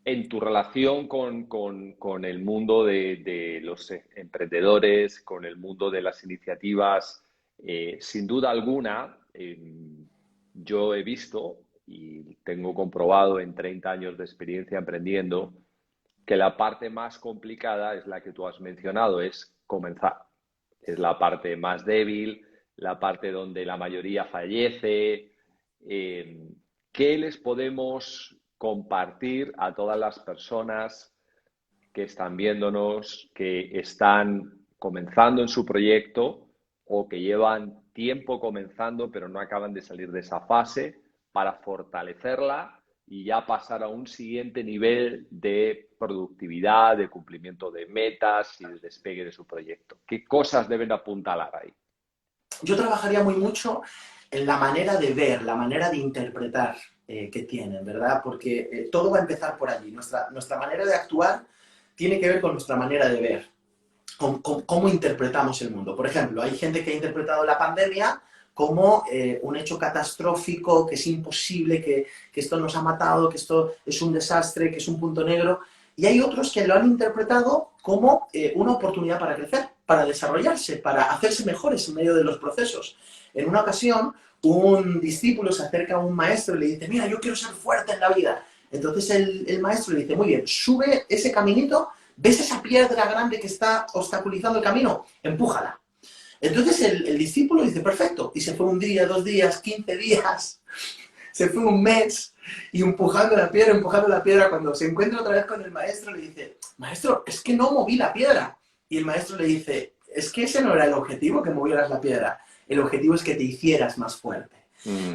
Speaker 3: en tu relación con el mundo de los emprendedores, con el mundo de las iniciativas, sin duda alguna, yo he visto y tengo comprobado en 30 años de experiencia emprendiendo que la parte más complicada es la que tú has mencionado, es comenzar. Es la parte más débil, la parte donde la mayoría fallece. ¿Qué les podemos compartir a todas las personas que están viéndonos, que están comenzando en su proyecto o que llevan tiempo comenzando pero no acaban de salir de esa fase, para fortalecerla y ya pasar a un siguiente nivel de productividad, de cumplimiento de metas y de despegue de su proyecto? ¿Qué cosas deben apuntalar ahí?
Speaker 2: Yo trabajaría muy mucho en la manera de ver, la manera de interpretar que tienen, ¿verdad? Porque todo va a empezar por allí. Nuestra manera de actuar tiene que ver con nuestra manera de ver, con cómo interpretamos el mundo. Por ejemplo, hay gente que ha interpretado la pandemia como un hecho catastrófico, que es imposible, que esto nos ha matado, que esto es un desastre, que es un punto negro. Y hay otros que lo han interpretado como una oportunidad para crecer, para desarrollarse, para hacerse mejores en medio de los procesos. En una ocasión, un discípulo se acerca a un maestro y le dice, mira, yo quiero ser fuerte en la vida. Entonces el maestro le dice, muy bien, sube ese caminito, ¿ves esa piedra grande que está obstaculizando el camino? Empújala. Entonces el discípulo dice, perfecto, y se fue un día, 2 días, 15 días, se fue un mes, y empujando la piedra, cuando se encuentra otra vez con el maestro, le dice, maestro, es que no moví la piedra. Y el maestro le dice, es que ese no era el objetivo, que movieras la piedra, el objetivo es que te hicieras más fuerte.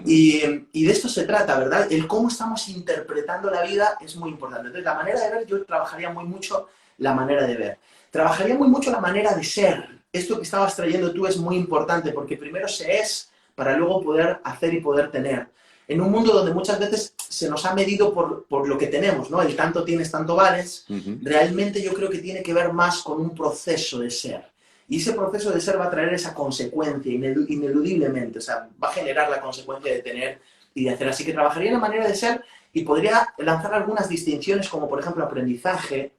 Speaker 2: Y de esto se trata, ¿verdad? El cómo estamos interpretando la vida es muy importante. Entonces, la manera de ver, yo trabajaría muy mucho la manera de ver. Trabajaría muy mucho la manera de ser. Esto que estabas trayendo tú es muy importante, porque primero se es para luego poder hacer y poder tener. En un mundo donde muchas veces se nos ha medido por lo que tenemos, ¿no? El tanto tienes, tanto vales. Realmente yo creo que tiene que ver más con un proceso de ser. Y ese proceso de ser va a traer esa consecuencia ineludiblemente. O sea, va a generar la consecuencia de tener y de hacer. Así que trabajaría en la manera de ser y podría lanzar algunas distinciones como, por ejemplo, aprendizaje,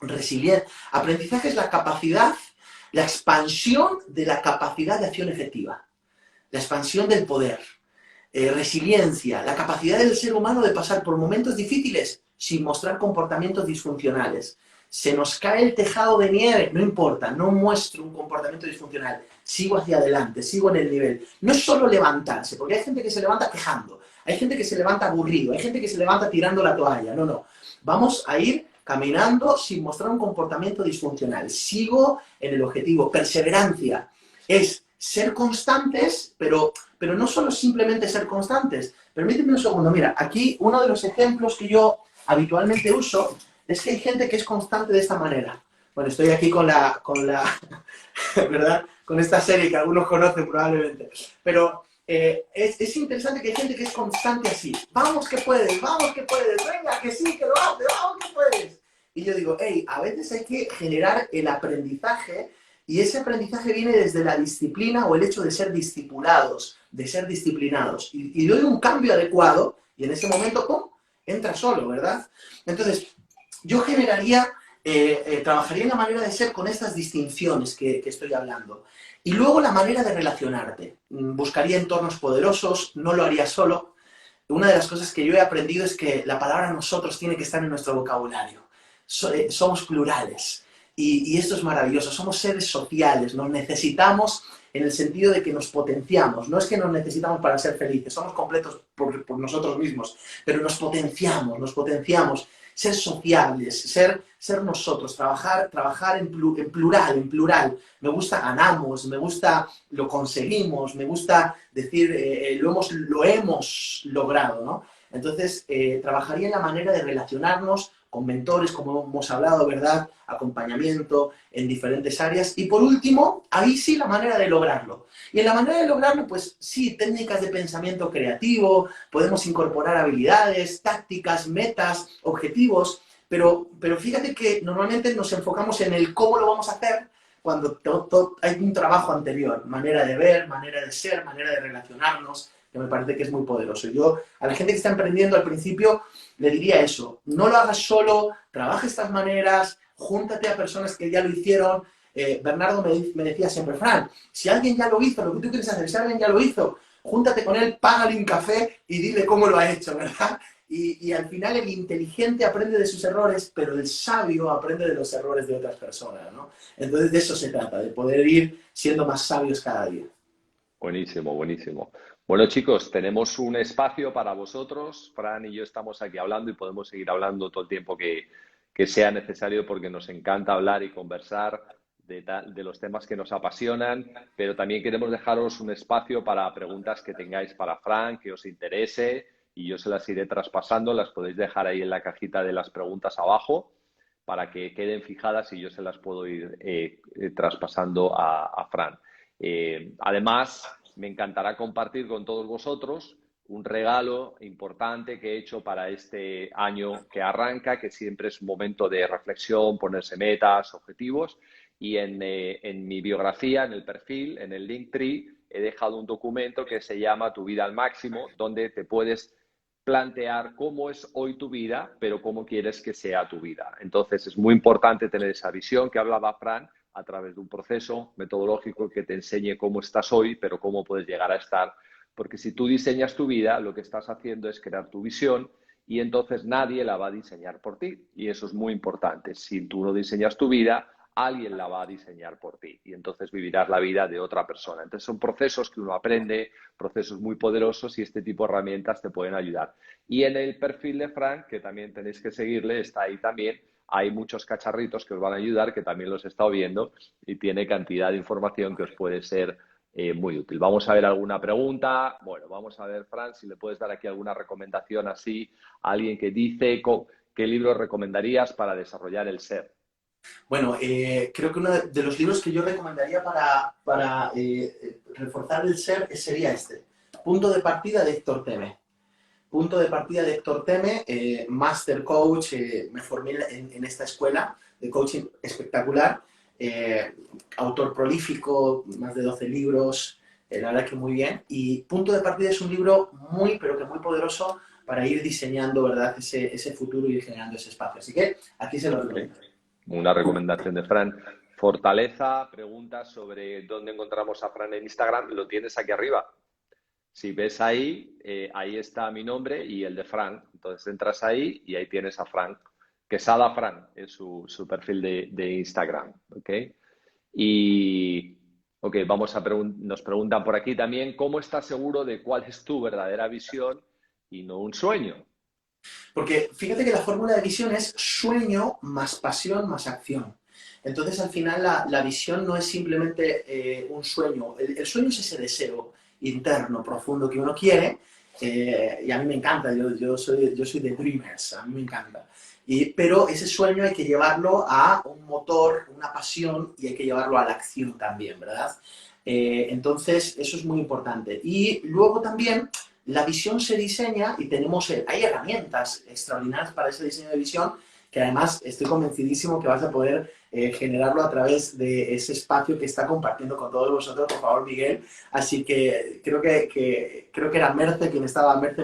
Speaker 2: resiliencia. Aprendizaje es la capacidad, la expansión de la capacidad de acción efectiva. La expansión del poder. Resiliencia, la capacidad del ser humano de pasar por momentos difíciles sin mostrar comportamientos disfuncionales, se nos cae el tejado de nieve, no importa, no muestro un comportamiento disfuncional, sigo hacia adelante, sigo en el nivel. No es solo levantarse, porque hay gente que se levanta quejando, hay gente que se levanta aburrido, hay gente que se levanta tirando la toalla, no, no. Vamos a ir caminando sin mostrar un comportamiento disfuncional. Sigo en el objetivo. Perseverancia es ser constantes, pero no solo simplemente ser constantes. Permíteme un segundo. Mira, aquí uno de los ejemplos que yo habitualmente uso es que hay gente que es constante de esta manera. Bueno, estoy aquí con la ¿verdad? Con esta serie que algunos conocen probablemente. Pero es interesante que hay gente que es constante así. Vamos que puedes, venga, que sí, que lo haces, vamos que puedes. Y yo digo, hey, a veces hay que generar el aprendizaje y ese aprendizaje viene desde la disciplina o el hecho de ser discipulados, de ser disciplinados. Y doy un cambio adecuado y en ese momento, ¡pum!, entra solo, ¿verdad? Entonces, yo generaría, trabajaría en la manera de ser con estas distinciones que estoy hablando. Y luego la manera de relacionarte. Buscaría entornos poderosos, no lo haría solo. Una de las cosas que yo he aprendido es que la palabra nosotros tiene que estar en nuestro vocabulario. Somos plurales. Y esto es maravilloso. Somos seres sociales. Nos necesitamos en el sentido de que nos potenciamos. No es que nos necesitamos para ser felices. Somos completos por nosotros mismos. Pero nos potenciamos, nos potenciamos. Ser sociables, ser nosotros, trabajar en plural. Me gusta ganamos, me gusta lo conseguimos, me gusta decir lo hemos logrado, ¿no? Entonces, trabajaría en la manera de relacionarnos con mentores, como hemos hablado, ¿verdad? Acompañamiento en diferentes áreas. Y por último, ahí sí la manera de lograrlo. Y en la manera de lograrlo, pues sí, técnicas de pensamiento creativo, podemos incorporar habilidades, tácticas, metas, objetivos, pero fíjate que normalmente nos enfocamos en el cómo lo vamos a hacer cuando hay un trabajo anterior, manera de ver, manera de ser, manera de relacionarnos, que me parece que es muy poderoso. Yo a la gente que está emprendiendo al principio le diría eso, no lo hagas solo, trabaja estas maneras, júntate a personas que ya lo hicieron. Bernardo me decía siempre, Fran, si alguien ya lo hizo, lo que tú quieres hacer, si alguien ya lo hizo, júntate con él, págale un café y dile cómo lo ha hecho, ¿verdad? Y al final el inteligente aprende de sus errores, pero el sabio aprende de los errores de otras personas, ¿no? Entonces de eso se trata, de poder ir siendo más sabios cada día.
Speaker 3: Buenísimo, buenísimo. Bueno, chicos, tenemos un espacio para vosotros. Fran y yo estamos aquí hablando y podemos seguir hablando todo el tiempo que sea necesario porque nos encanta hablar y conversar de los temas que nos apasionan, pero también queremos dejaros un espacio para preguntas que tengáis para Fran, que os interese, y yo se las iré traspasando. Las podéis dejar ahí en la cajita de las preguntas abajo para que queden fijadas y yo se las puedo ir traspasando a Fran. Además, me encantará compartir con todos vosotros un regalo importante que he hecho para este año que arranca, que siempre es un momento de reflexión, ponerse metas, objetivos. Y en mi biografía, en el perfil, en el Linktree, he dejado un documento que se llama Tu vida al máximo, donde te puedes plantear cómo es hoy tu vida, pero cómo quieres que sea tu vida. Entonces, es muy importante tener esa visión que hablaba Fran, a través de un proceso metodológico que te enseñe cómo estás hoy, pero cómo puedes llegar a estar. Porque si tú diseñas tu vida, lo que estás haciendo es crear tu visión y entonces nadie la va a diseñar por ti. Y eso es muy importante. Si tú no diseñas tu vida, alguien la va a diseñar por ti y entonces vivirás la vida de otra persona. Entonces son procesos que uno aprende, procesos muy poderosos y este tipo de herramientas te pueden ayudar. Y en el perfil de Frank, que también tenéis que seguirle, está ahí también, hay muchos cacharritos que os van a ayudar, que también los he estado viendo y tiene cantidad de información que os puede ser muy útil. Vamos a ver alguna pregunta. Bueno, vamos a ver, Fran, si le puedes dar aquí alguna recomendación así a alguien que dice qué libro recomendarías para desarrollar el ser.
Speaker 2: Bueno, creo que uno de los libros que yo recomendaría para reforzar el ser sería este, Punto de partida de Héctor Teme. Punto de partida de Héctor Teme, Master Coach, me formé en esta escuela de coaching espectacular, autor prolífico, más de 12 libros, la verdad que muy bien. Y Punto de partida es un libro muy, pero que muy poderoso para ir diseñando, ¿verdad?, ese futuro y ir generando ese espacio. Así que aquí se lo recomiendo.
Speaker 3: Una recomendación de Fran. Fortaleza, preguntas sobre dónde encontramos a Fran en Instagram, lo tienes aquí arriba. Si ves ahí, ahí está mi nombre y el de Fran. Entonces entras ahí y ahí tienes a Fran Quesada Fran es su perfil de Instagram, ¿ok? Y, ok, nos preguntan por aquí también, ¿cómo estás seguro de cuál es tu verdadera visión y no un sueño?
Speaker 2: Porque fíjate que la fórmula de visión es sueño más pasión más acción. Entonces, al final, la visión no es simplemente un sueño. El sueño es ese deseo interno, profundo que uno quiere. Y a mí me encanta, yo soy de Dreamers, a mí me encanta. Pero ese sueño hay que llevarlo a un motor, una pasión, y hay que llevarlo a la acción también, ¿verdad? Entonces, eso es muy importante. Y luego también la visión se diseña y hay herramientas extraordinarias para ese diseño de visión que además estoy convencidísimo que vas a poder generarlo a través de ese espacio que está compartiendo con todos vosotros, por favor, Miguel. Así que creo que era Merce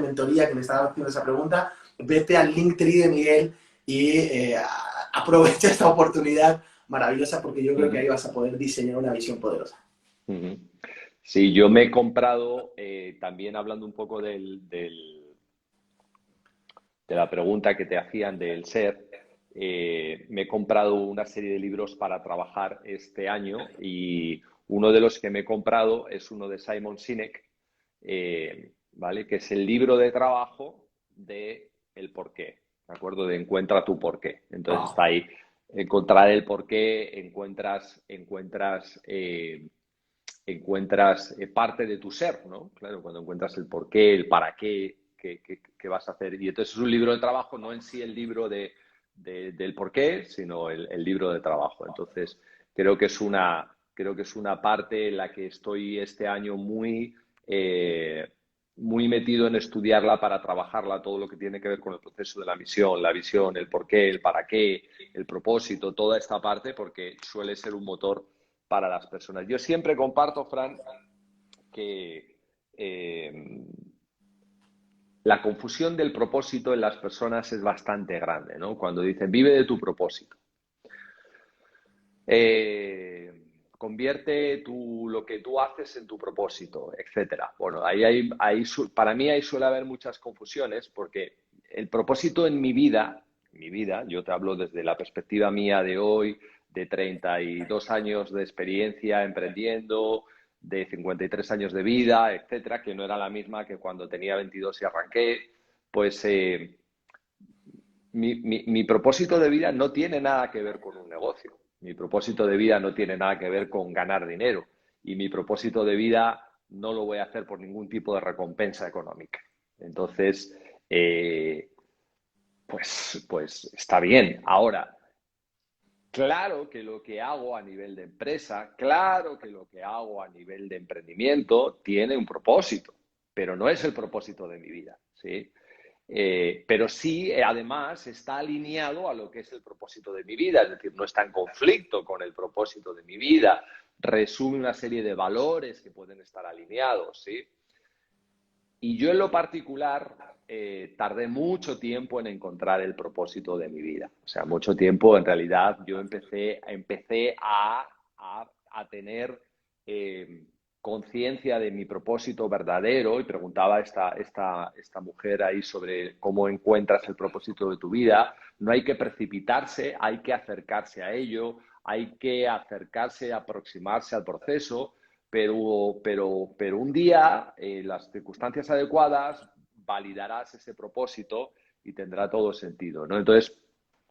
Speaker 2: Mentoría, quien estaba haciendo esa pregunta. Vete al Linktree de Miguel y aprovecha esta oportunidad maravillosa porque yo creo que ahí vas a poder diseñar una visión poderosa.
Speaker 3: Ujú. Sí, yo me he comprado, también hablando un poco de la pregunta que te hacían del ser, me he comprado una serie de libros para trabajar este año y uno de los que me he comprado es uno de Simon Sinek, ¿vale? Que es el libro de trabajo de el porqué, ¿de acuerdo? De encuentra tu porqué. Entonces
Speaker 2: Wow.
Speaker 3: está ahí, encontrar el porqué, encuentras parte de tu ser, ¿no? Claro, cuando encuentras el por qué, el para qué, qué vas a hacer. Y entonces es un libro de trabajo, no en sí el libro del por qué, sino el libro de trabajo. Entonces, creo que es una parte en la que estoy este año muy metido en estudiarla para trabajarla, todo lo que tiene que ver con el proceso de la visión, el por qué, el para qué, el propósito, toda esta parte, porque suele ser un motor para las personas. Yo siempre comparto, Fran, que la confusión del propósito en las personas es bastante grande, ¿no? Cuando dicen, vive de tu propósito. Convierte lo que tú haces en tu propósito, etcétera. Bueno, para mí ahí suele haber muchas confusiones porque el propósito en mi vida, yo te hablo desde la perspectiva mía de hoy, de 32 años de experiencia emprendiendo, de 53 años de vida, etcétera, que no era la misma que cuando tenía 22 y arranqué, pues mi propósito de vida no tiene nada que ver con un negocio. Mi propósito de vida no tiene nada que ver con ganar dinero. Y mi propósito de vida no lo voy a hacer por ningún tipo de recompensa económica. Entonces, pues está bien. Ahora, claro que lo que hago a nivel de empresa, claro que lo que hago a nivel de emprendimiento tiene un propósito, pero no es el propósito de mi vida, ¿sí? Pero sí, además, está alineado a lo que es el propósito de mi vida, es decir, no está en conflicto con el propósito de mi vida, resume una serie de valores que pueden estar alineados, ¿sí? Y yo en lo particular tardé mucho tiempo en encontrar el propósito de mi vida. O sea, mucho tiempo, en realidad, yo empecé a tener conciencia de mi propósito verdadero y preguntaba a esta mujer ahí sobre cómo encuentras el propósito de tu vida. No hay que precipitarse, hay que acercarse a ello, hay que acercarse, aproximarse al proceso, pero un día, las circunstancias adecuadas, validarás ese propósito y tendrá todo sentido, ¿no? Entonces,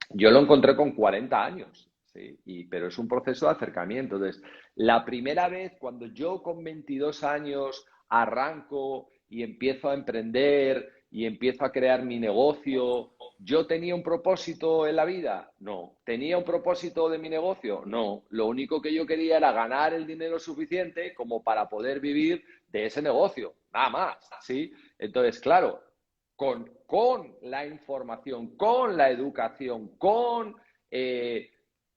Speaker 3: yo lo encontré con 40 años, ¿sí? Pero es un proceso de acercamiento. Entonces, la primera vez cuando yo con 22 años arranco y empiezo a emprender y empiezo a crear mi negocio, ¿yo tenía un propósito en la vida? No. ¿Tenía un propósito de mi negocio? No. Lo único que yo quería era ganar el dinero suficiente como para poder vivir de ese negocio, nada más, ¿sí? Entonces, claro, con la información, con la educación, con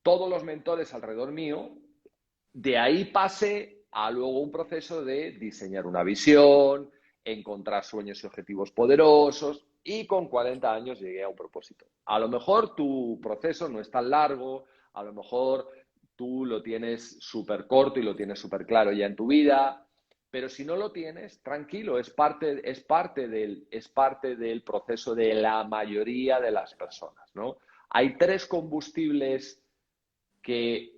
Speaker 3: todos los mentores alrededor mío, de ahí pasé a luego un proceso de diseñar una visión, encontrar sueños y objetivos poderosos y con 40 años llegué a un propósito. A lo mejor tu proceso no es tan largo, a lo mejor tú lo tienes súper corto y lo tienes súper claro ya en tu vida, pero si no lo tienes, tranquilo, es parte del proceso de la mayoría de las personas, ¿no? Hay tres combustibles que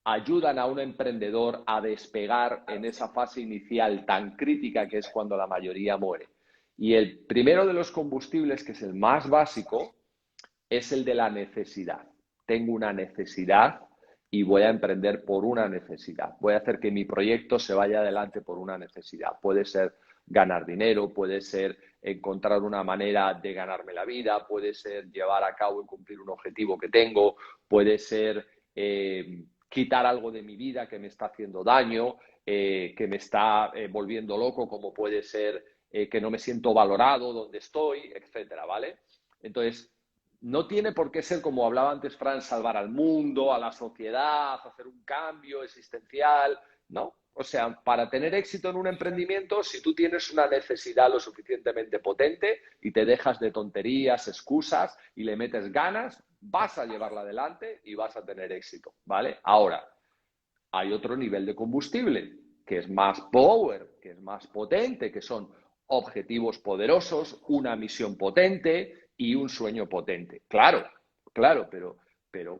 Speaker 3: ayudan a un emprendedor a despegar en esa fase inicial tan crítica que es cuando la mayoría muere. Y el primero de los combustibles, que es el más básico, es el de la necesidad. Tengo una necesidad y voy a emprender por una necesidad. Voy a hacer que mi proyecto se vaya adelante por una necesidad. Puede ser ganar dinero, puede ser encontrar una manera de ganarme la vida, puede ser llevar a cabo y cumplir un objetivo que tengo, puede ser quitar algo de mi vida que me está haciendo daño, que me está volviendo loco, como puede ser que no me siento valorado donde estoy, etcétera, ¿vale? Entonces, no tiene por qué ser, como hablaba antes Fran, salvar al mundo, a la sociedad, hacer un cambio existencial, ¿no? O sea, para tener éxito en un emprendimiento, si tú tienes una necesidad lo suficientemente potente y te dejas de tonterías, excusas y le metes ganas, vas a llevarla adelante y vas a tener éxito, ¿vale? Ahora, hay otro nivel de combustible que es más power, que es más potente, que son objetivos poderosos, una misión potente y un sueño potente. Claro, claro, pero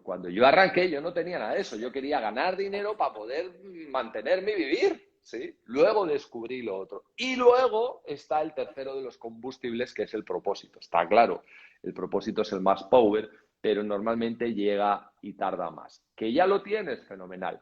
Speaker 3: cuando yo arranqué yo no tenía nada de eso. Yo quería ganar dinero para poder mantenerme y vivir, ¿sí? Luego descubrí lo otro. Y luego está el tercero de los combustibles, que es el propósito. Está claro, el propósito es el más power, pero normalmente llega y tarda más. Que ya lo tienes, fenomenal.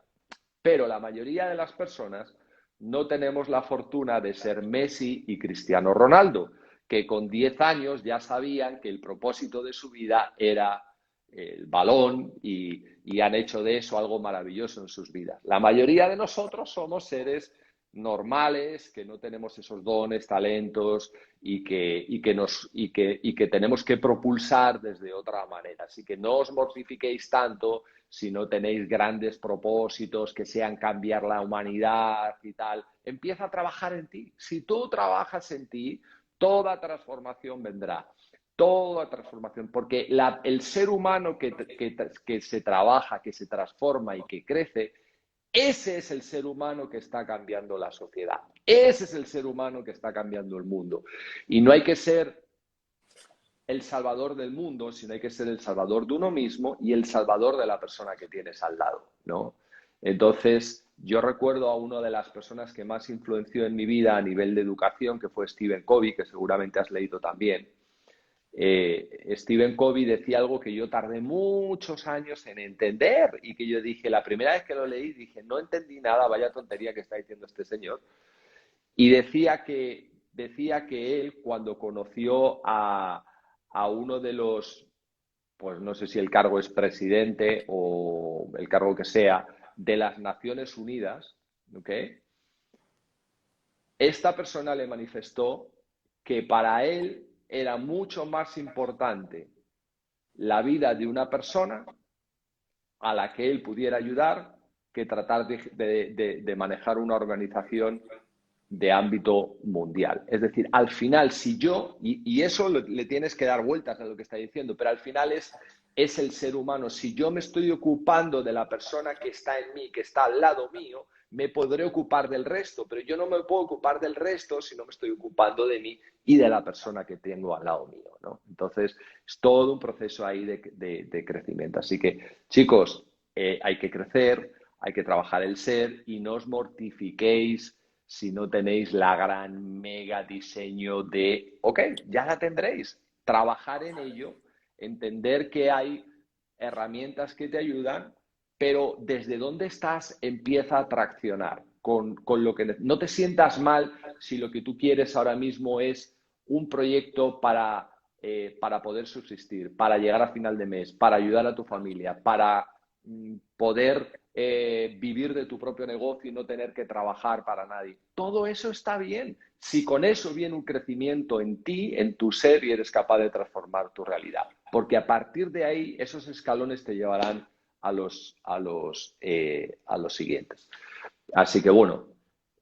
Speaker 3: Pero la mayoría de las personas no tenemos la fortuna de ser Messi y Cristiano Ronaldo, que con 10 años ya sabían que el propósito de su vida era el balón y han hecho de eso algo maravilloso en sus vidas. La mayoría de nosotros somos seres normales, que no tenemos esos dones, talentos y que tenemos que propulsar desde otra manera. Así que no os mortifiquéis tanto si no tenéis grandes propósitos que sean cambiar la humanidad y tal. Empieza a trabajar en ti. Si tú trabajas en ti, toda transformación vendrá. Toda transformación, porque el ser humano que se trabaja, que se transforma y que crece, ese es el ser humano que está cambiando la sociedad. Ese es el ser humano que está cambiando el mundo. Y no hay que ser el salvador del mundo, sino hay que ser el salvador de uno mismo y el salvador de la persona que tienes al lado, ¿no? Entonces, yo recuerdo a una de las personas que más influenció en mi vida a nivel de educación, que fue Stephen Covey, que seguramente has leído también. Stephen Covey decía algo que yo tardé muchos años en entender y que yo dije, la primera vez que lo leí, dije, no entendí nada, vaya tontería que está diciendo este señor. Y decía que él, cuando conoció a uno de los, pues no sé si el cargo es presidente o el cargo que sea, de las Naciones Unidas, ¿ok? Esta persona le manifestó que para él era mucho más importante la vida de una persona a la que él pudiera ayudar que tratar de manejar una organización de ámbito mundial. Es decir, al final, si yo, y eso le tienes que dar vueltas a lo que está diciendo, pero al final es el ser humano. Si yo me estoy ocupando de la persona que está en mí, que está al lado mío, me podré ocupar del resto, pero yo no me puedo ocupar del resto si no me estoy ocupando de mí y de la persona que tengo al lado mío, ¿no? Entonces, es todo un proceso ahí de crecimiento. Así que, chicos, hay que crecer, hay que trabajar el ser y no os mortifiquéis si no tenéis la gran mega diseño de, ok, ya la tendréis, trabajar en ello, entender que hay herramientas que te ayudan, pero desde dónde estás empieza a traccionar con lo que no te sientas mal si lo que tú quieres ahora mismo es un proyecto para poder subsistir, para llegar a final de mes, para ayudar a tu familia, para poder vivir de tu propio negocio y no tener que trabajar para nadie. Todo eso está bien. Si con eso viene un crecimiento en ti, en tu ser, y eres capaz de transformar tu realidad. Porque a partir de ahí, esos escalones te llevarán a los siguientes. Así que bueno,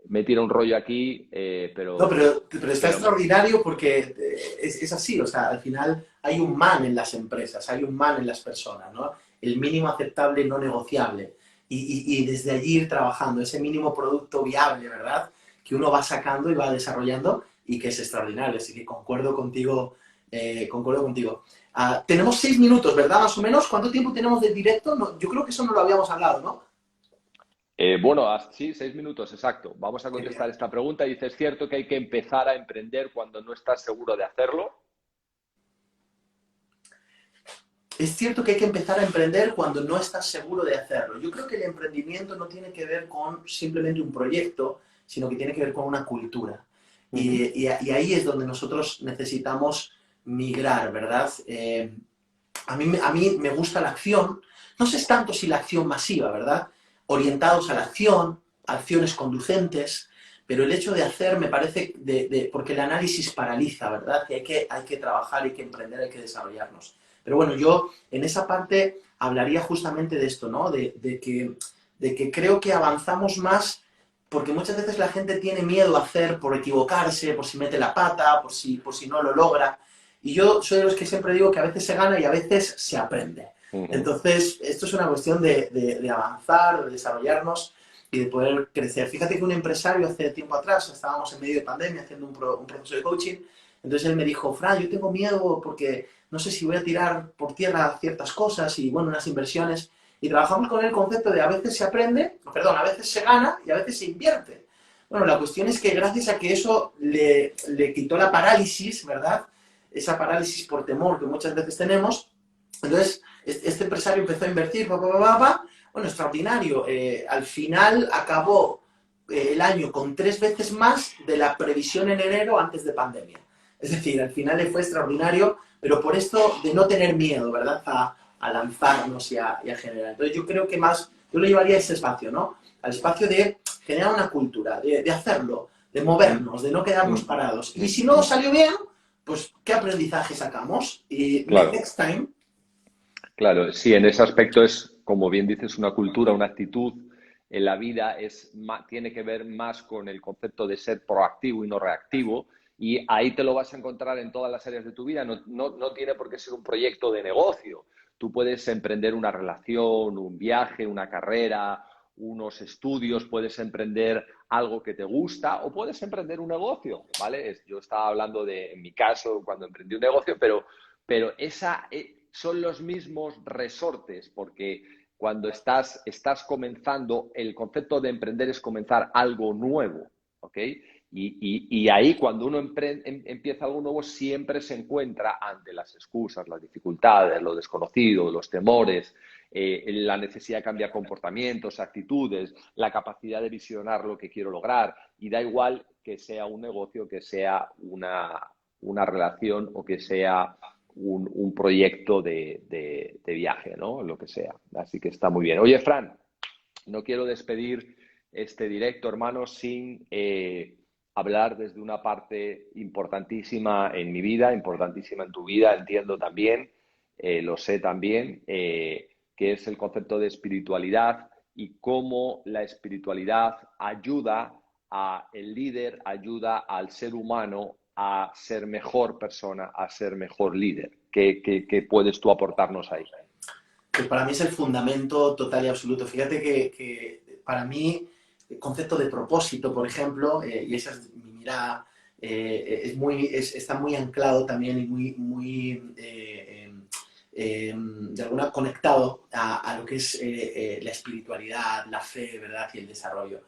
Speaker 3: me tiro un rollo aquí, pero...
Speaker 2: No, pero está extraordinario porque es así, o sea, al final hay un man en las empresas, hay un man en las personas, ¿no? El mínimo aceptable no negociable. Y desde allí ir trabajando, ese mínimo producto viable, ¿verdad? Que uno va sacando y va desarrollando y que es extraordinario. Así que concuerdo contigo concuerdo contigo. Tenemos 6 minutos, ¿verdad? Más o menos. ¿Cuánto tiempo tenemos de directo? No, yo creo que eso no lo habíamos hablado, ¿no?
Speaker 3: Bueno, sí, 6 minutos, exacto. Vamos a
Speaker 2: Genial.
Speaker 3: contestar esta pregunta. Dice, ¿es cierto que hay que empezar a emprender cuando no estás seguro de hacerlo?
Speaker 2: Es cierto que hay que empezar a emprender cuando no estás seguro de hacerlo. Yo creo que el emprendimiento no tiene que ver con simplemente un proyecto, sino que tiene que ver con una cultura.
Speaker 3: Ujú,
Speaker 2: Y ahí es donde nosotros necesitamos migrar, ¿verdad? A mí me gusta la acción. No sé tanto si la acción masiva, ¿verdad? Orientados a la acción, acciones conducentes, pero el hecho de hacer me parece, porque el análisis paraliza, ¿verdad? Que hay que trabajar, hay que emprender, hay que desarrollarnos. Pero bueno, yo en esa parte hablaría justamente de esto, ¿no? De que creo que avanzamos más porque muchas veces la gente tiene miedo a hacer por equivocarse, por si mete la pata, por si no lo logra. Y yo soy de los que siempre digo que a veces se gana y a veces se aprende.
Speaker 3: ujú.
Speaker 2: Entonces, esto es una cuestión de avanzar, de desarrollarnos y de poder crecer. Fíjate que un empresario hace tiempo atrás, estábamos en medio de pandemia haciendo un proceso de coaching, entonces él me dijo, Fran, yo tengo miedo porque no sé si voy a tirar por tierra ciertas cosas y, bueno, unas inversiones. Y trabajamos con el concepto de a veces se aprende, perdón, a veces se gana y a veces se invierte. Bueno, la cuestión es que gracias a que eso le quitó la parálisis, ¿verdad? Esa parálisis por temor que muchas veces tenemos. Entonces, este empresario empezó a invertir, bueno, extraordinario. Al final acabó el año con 3 veces más de la previsión en enero antes de pandemia. Es decir, al final le fue extraordinario, pero por esto de no tener miedo, ¿verdad? A lanzarnos y a generar. Entonces yo creo que más, yo lo llevaría a ese espacio, ¿no? Al espacio de generar una cultura, de hacerlo, de
Speaker 3: Mm,
Speaker 2: movernos, de no quedarnos
Speaker 3: mm,
Speaker 2: parados. Y si no salió bien, pues ¿qué aprendizaje sacamos? Y
Speaker 3: claro,
Speaker 2: next time.
Speaker 3: claro. Sí, en ese aspecto es, como bien dices, una cultura, una actitud en la vida tiene que ver más con el concepto de ser proactivo y no reactivo. Y ahí te lo vas a encontrar en todas las áreas de tu vida. No tiene por qué ser un proyecto de negocio. Tú puedes emprender una relación, un viaje, una carrera, unos estudios, puedes emprender algo que te gusta o puedes emprender un negocio, ¿vale? Yo estaba hablando en mi caso, cuando emprendí un negocio, pero son los mismos resortes, porque cuando estás comenzando, el concepto de emprender es comenzar algo nuevo, ¿ok? Y ahí cuando uno empieza algo nuevo siempre se encuentra ante las excusas, las dificultades, lo desconocido, los temores, la necesidad de cambiar comportamientos, actitudes, la capacidad de visionar lo que quiero lograr. Y da igual que sea un negocio, que sea una relación o que sea un proyecto de viaje, ¿no? Lo que sea. Así que está muy bien. Oye, Fran, no quiero despedir este directo, hermano, sin hablar desde una parte importantísima en mi vida, importantísima en tu vida, entiendo también, lo sé también, que es el concepto de espiritualidad y cómo la espiritualidad ayuda al líder, ayuda al ser humano a ser mejor persona, a ser mejor líder. ¿Qué puedes tú aportarnos ahí?
Speaker 2: Que para mí es el fundamento total y absoluto. Fíjate que para mí el concepto de propósito, por ejemplo, y esa es mi mirada, está muy anclado también y de alguna conectado a lo que es la espiritualidad, la fe, ¿verdad? Y el desarrollo.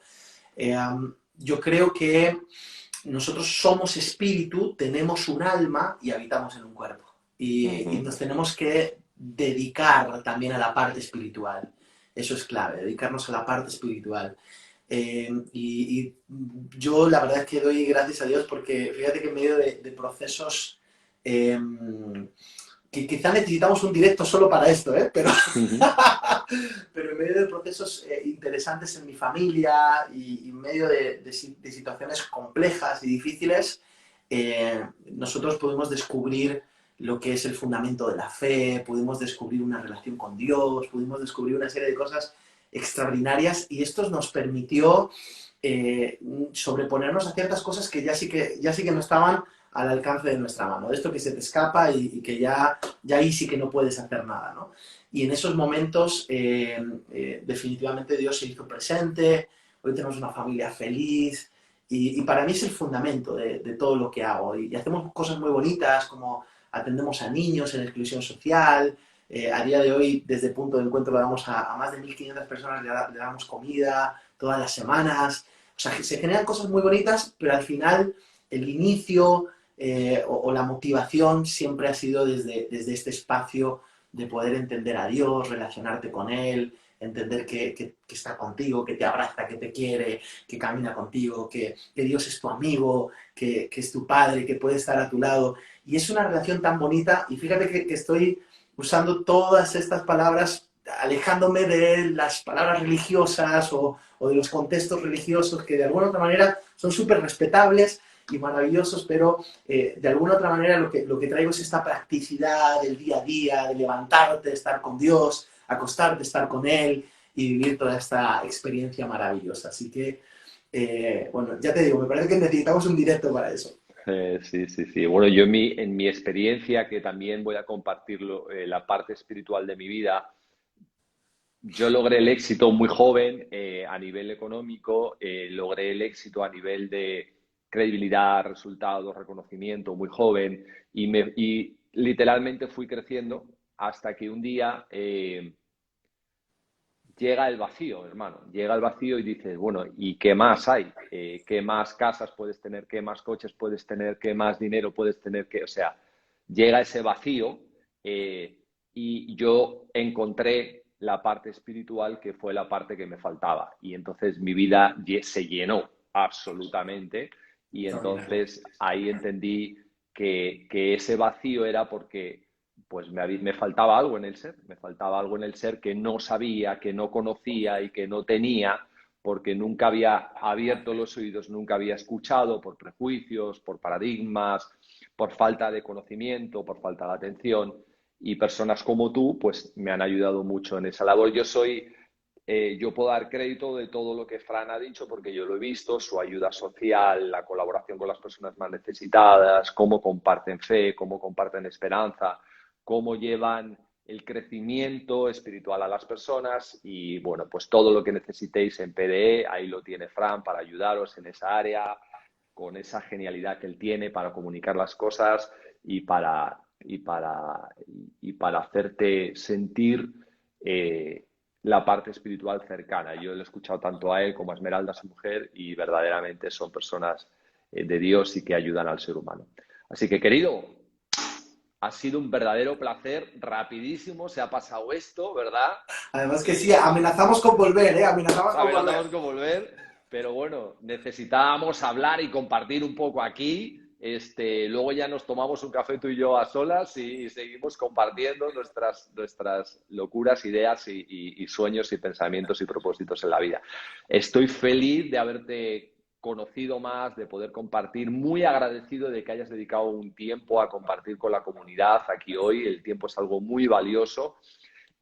Speaker 2: Yo creo que nosotros somos espíritu, tenemos un alma y habitamos en un cuerpo. Y
Speaker 3: Ujú.
Speaker 2: nos tenemos que dedicar también a la parte espiritual. Eso es clave, dedicarnos a la parte espiritual. Y yo la verdad es que doy gracias a Dios porque fíjate que en medio de procesos eh, que quizá necesitamos un directo solo para esto, ¿eh? Pero,
Speaker 3: Ujú.
Speaker 2: pero en medio de procesos interesantes en mi familia y en medio de situaciones complejas y difíciles, nosotros pudimos descubrir lo que es el fundamento de la fe, pudimos descubrir una relación con Dios, pudimos descubrir una serie de cosas extraordinarias y esto nos permitió sobreponernos a ciertas cosas que ya sí que no estaban al alcance de nuestra mano, de esto que se te escapa y que ya ahí sí que no puedes hacer nada, ¿no? Y en esos momentos definitivamente Dios se hizo presente, hoy tenemos una familia feliz y para mí es el fundamento de todo lo que hago y hacemos cosas muy bonitas como atendemos a niños en exclusión social. A día de hoy, desde Punto de Encuentro, le damos a más de 1.500 personas, le damos comida todas las semanas. O sea, que se generan cosas muy bonitas, pero al final el inicio o la motivación siempre ha sido desde este espacio de poder entender a Dios, relacionarte con Él, entender que está contigo, que te abraza, que te quiere, que camina contigo, que Dios es tu amigo, que es tu padre, que puede estar a tu lado. Y es una relación tan bonita, y fíjate que estoy usando todas estas palabras, alejándome de las palabras religiosas o de los contextos religiosos que de alguna otra manera son súper respetables y maravillosos, pero de alguna otra manera lo que traigo es esta practicidad del día a día, de levantarte, estar con Dios, acostarte, estar con Él y vivir toda esta experiencia maravillosa. Así que, bueno, ya te digo, me parece que necesitamos un directo para eso.
Speaker 3: Sí, sí, sí. Bueno, yo en mi experiencia, que también voy a compartirlo, la parte espiritual de mi vida, yo logré el éxito muy joven a nivel económico, logré el éxito a nivel de credibilidad, resultados, reconocimiento muy joven y literalmente fui creciendo hasta que un día llega el vacío, hermano. Llega el vacío y dices, bueno, ¿y qué más hay? ¿Qué más casas puedes tener? ¿Qué más coches puedes tener? ¿Qué más dinero puedes tener? O sea, llega ese vacío y yo encontré la parte espiritual que fue la parte que me faltaba. Y entonces mi vida se llenó absolutamente. Y entonces ahí entendí que ese vacío era porque pues me faltaba algo en el ser, me faltaba algo en el ser que no sabía, que no conocía y que no tenía, porque nunca había abierto los oídos, nunca había escuchado por prejuicios, por paradigmas, por falta de conocimiento, por falta de atención. Y personas como tú, pues me han ayudado mucho en esa labor. Yo puedo dar crédito de todo lo que Fran ha dicho porque yo lo he visto, su ayuda social, la colaboración con las personas más necesitadas, cómo comparten fe, cómo comparten esperanza, cómo llevan el crecimiento espiritual a las personas y bueno, pues todo lo que necesitéis en PDE, ahí lo tiene Fran para ayudaros en esa área, con esa genialidad que él tiene para comunicar las cosas y para hacerte sentir la parte espiritual cercana. Yo le he escuchado tanto a él como a Esmeralda, su mujer, y verdaderamente son personas de Dios y que ayudan al ser humano. Así que, querido, ha sido un verdadero placer, rapidísimo se ha pasado esto, ¿verdad?
Speaker 2: Además que sí, amenazamos con volver, ¿eh? Amenazamos con volver.
Speaker 3: Amenazamos con volver, pero bueno, necesitábamos hablar y compartir un poco aquí. Luego ya nos tomamos un café tú y yo a solas y seguimos compartiendo nuestras locuras, ideas y sueños y pensamientos y propósitos en la vida. Estoy feliz de haberte conocido más, de poder compartir, muy agradecido de que hayas dedicado un tiempo a compartir con la comunidad aquí hoy. El tiempo es algo muy valioso.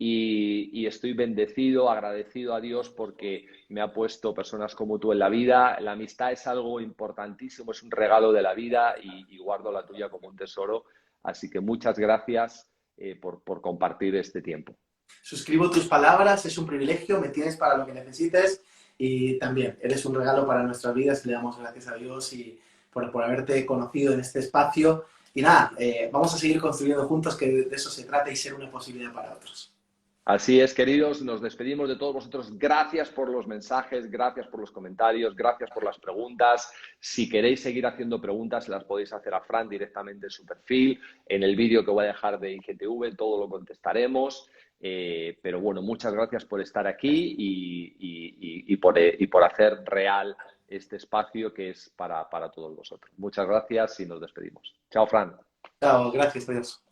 Speaker 3: Y estoy bendecido, agradecido a Dios porque me ha puesto personas como tú en la vida. La amistad es algo importantísimo, es un regalo de la vida y guardo la tuya como un tesoro. Así que muchas gracias por compartir este tiempo.
Speaker 2: Suscribo tus palabras, es un privilegio, me tienes para lo que necesites y también eres un regalo para nuestras vidas y le damos gracias a Dios y por haberte conocido en este espacio. Y nada, vamos a seguir construyendo juntos, que de eso se trata y ser una posibilidad para otros.
Speaker 3: Así es, queridos, nos despedimos de todos vosotros. Gracias por los mensajes, gracias por los comentarios, gracias por las preguntas. Si queréis seguir haciendo preguntas, las podéis hacer a Fran directamente en su perfil. En el vídeo que voy a dejar de IGTV, todo lo contestaremos. Pero bueno, muchas gracias por estar aquí y por hacer real este espacio que es para todos vosotros. Muchas gracias y nos despedimos. Chao, Fran.
Speaker 2: Chao, gracias, adiós.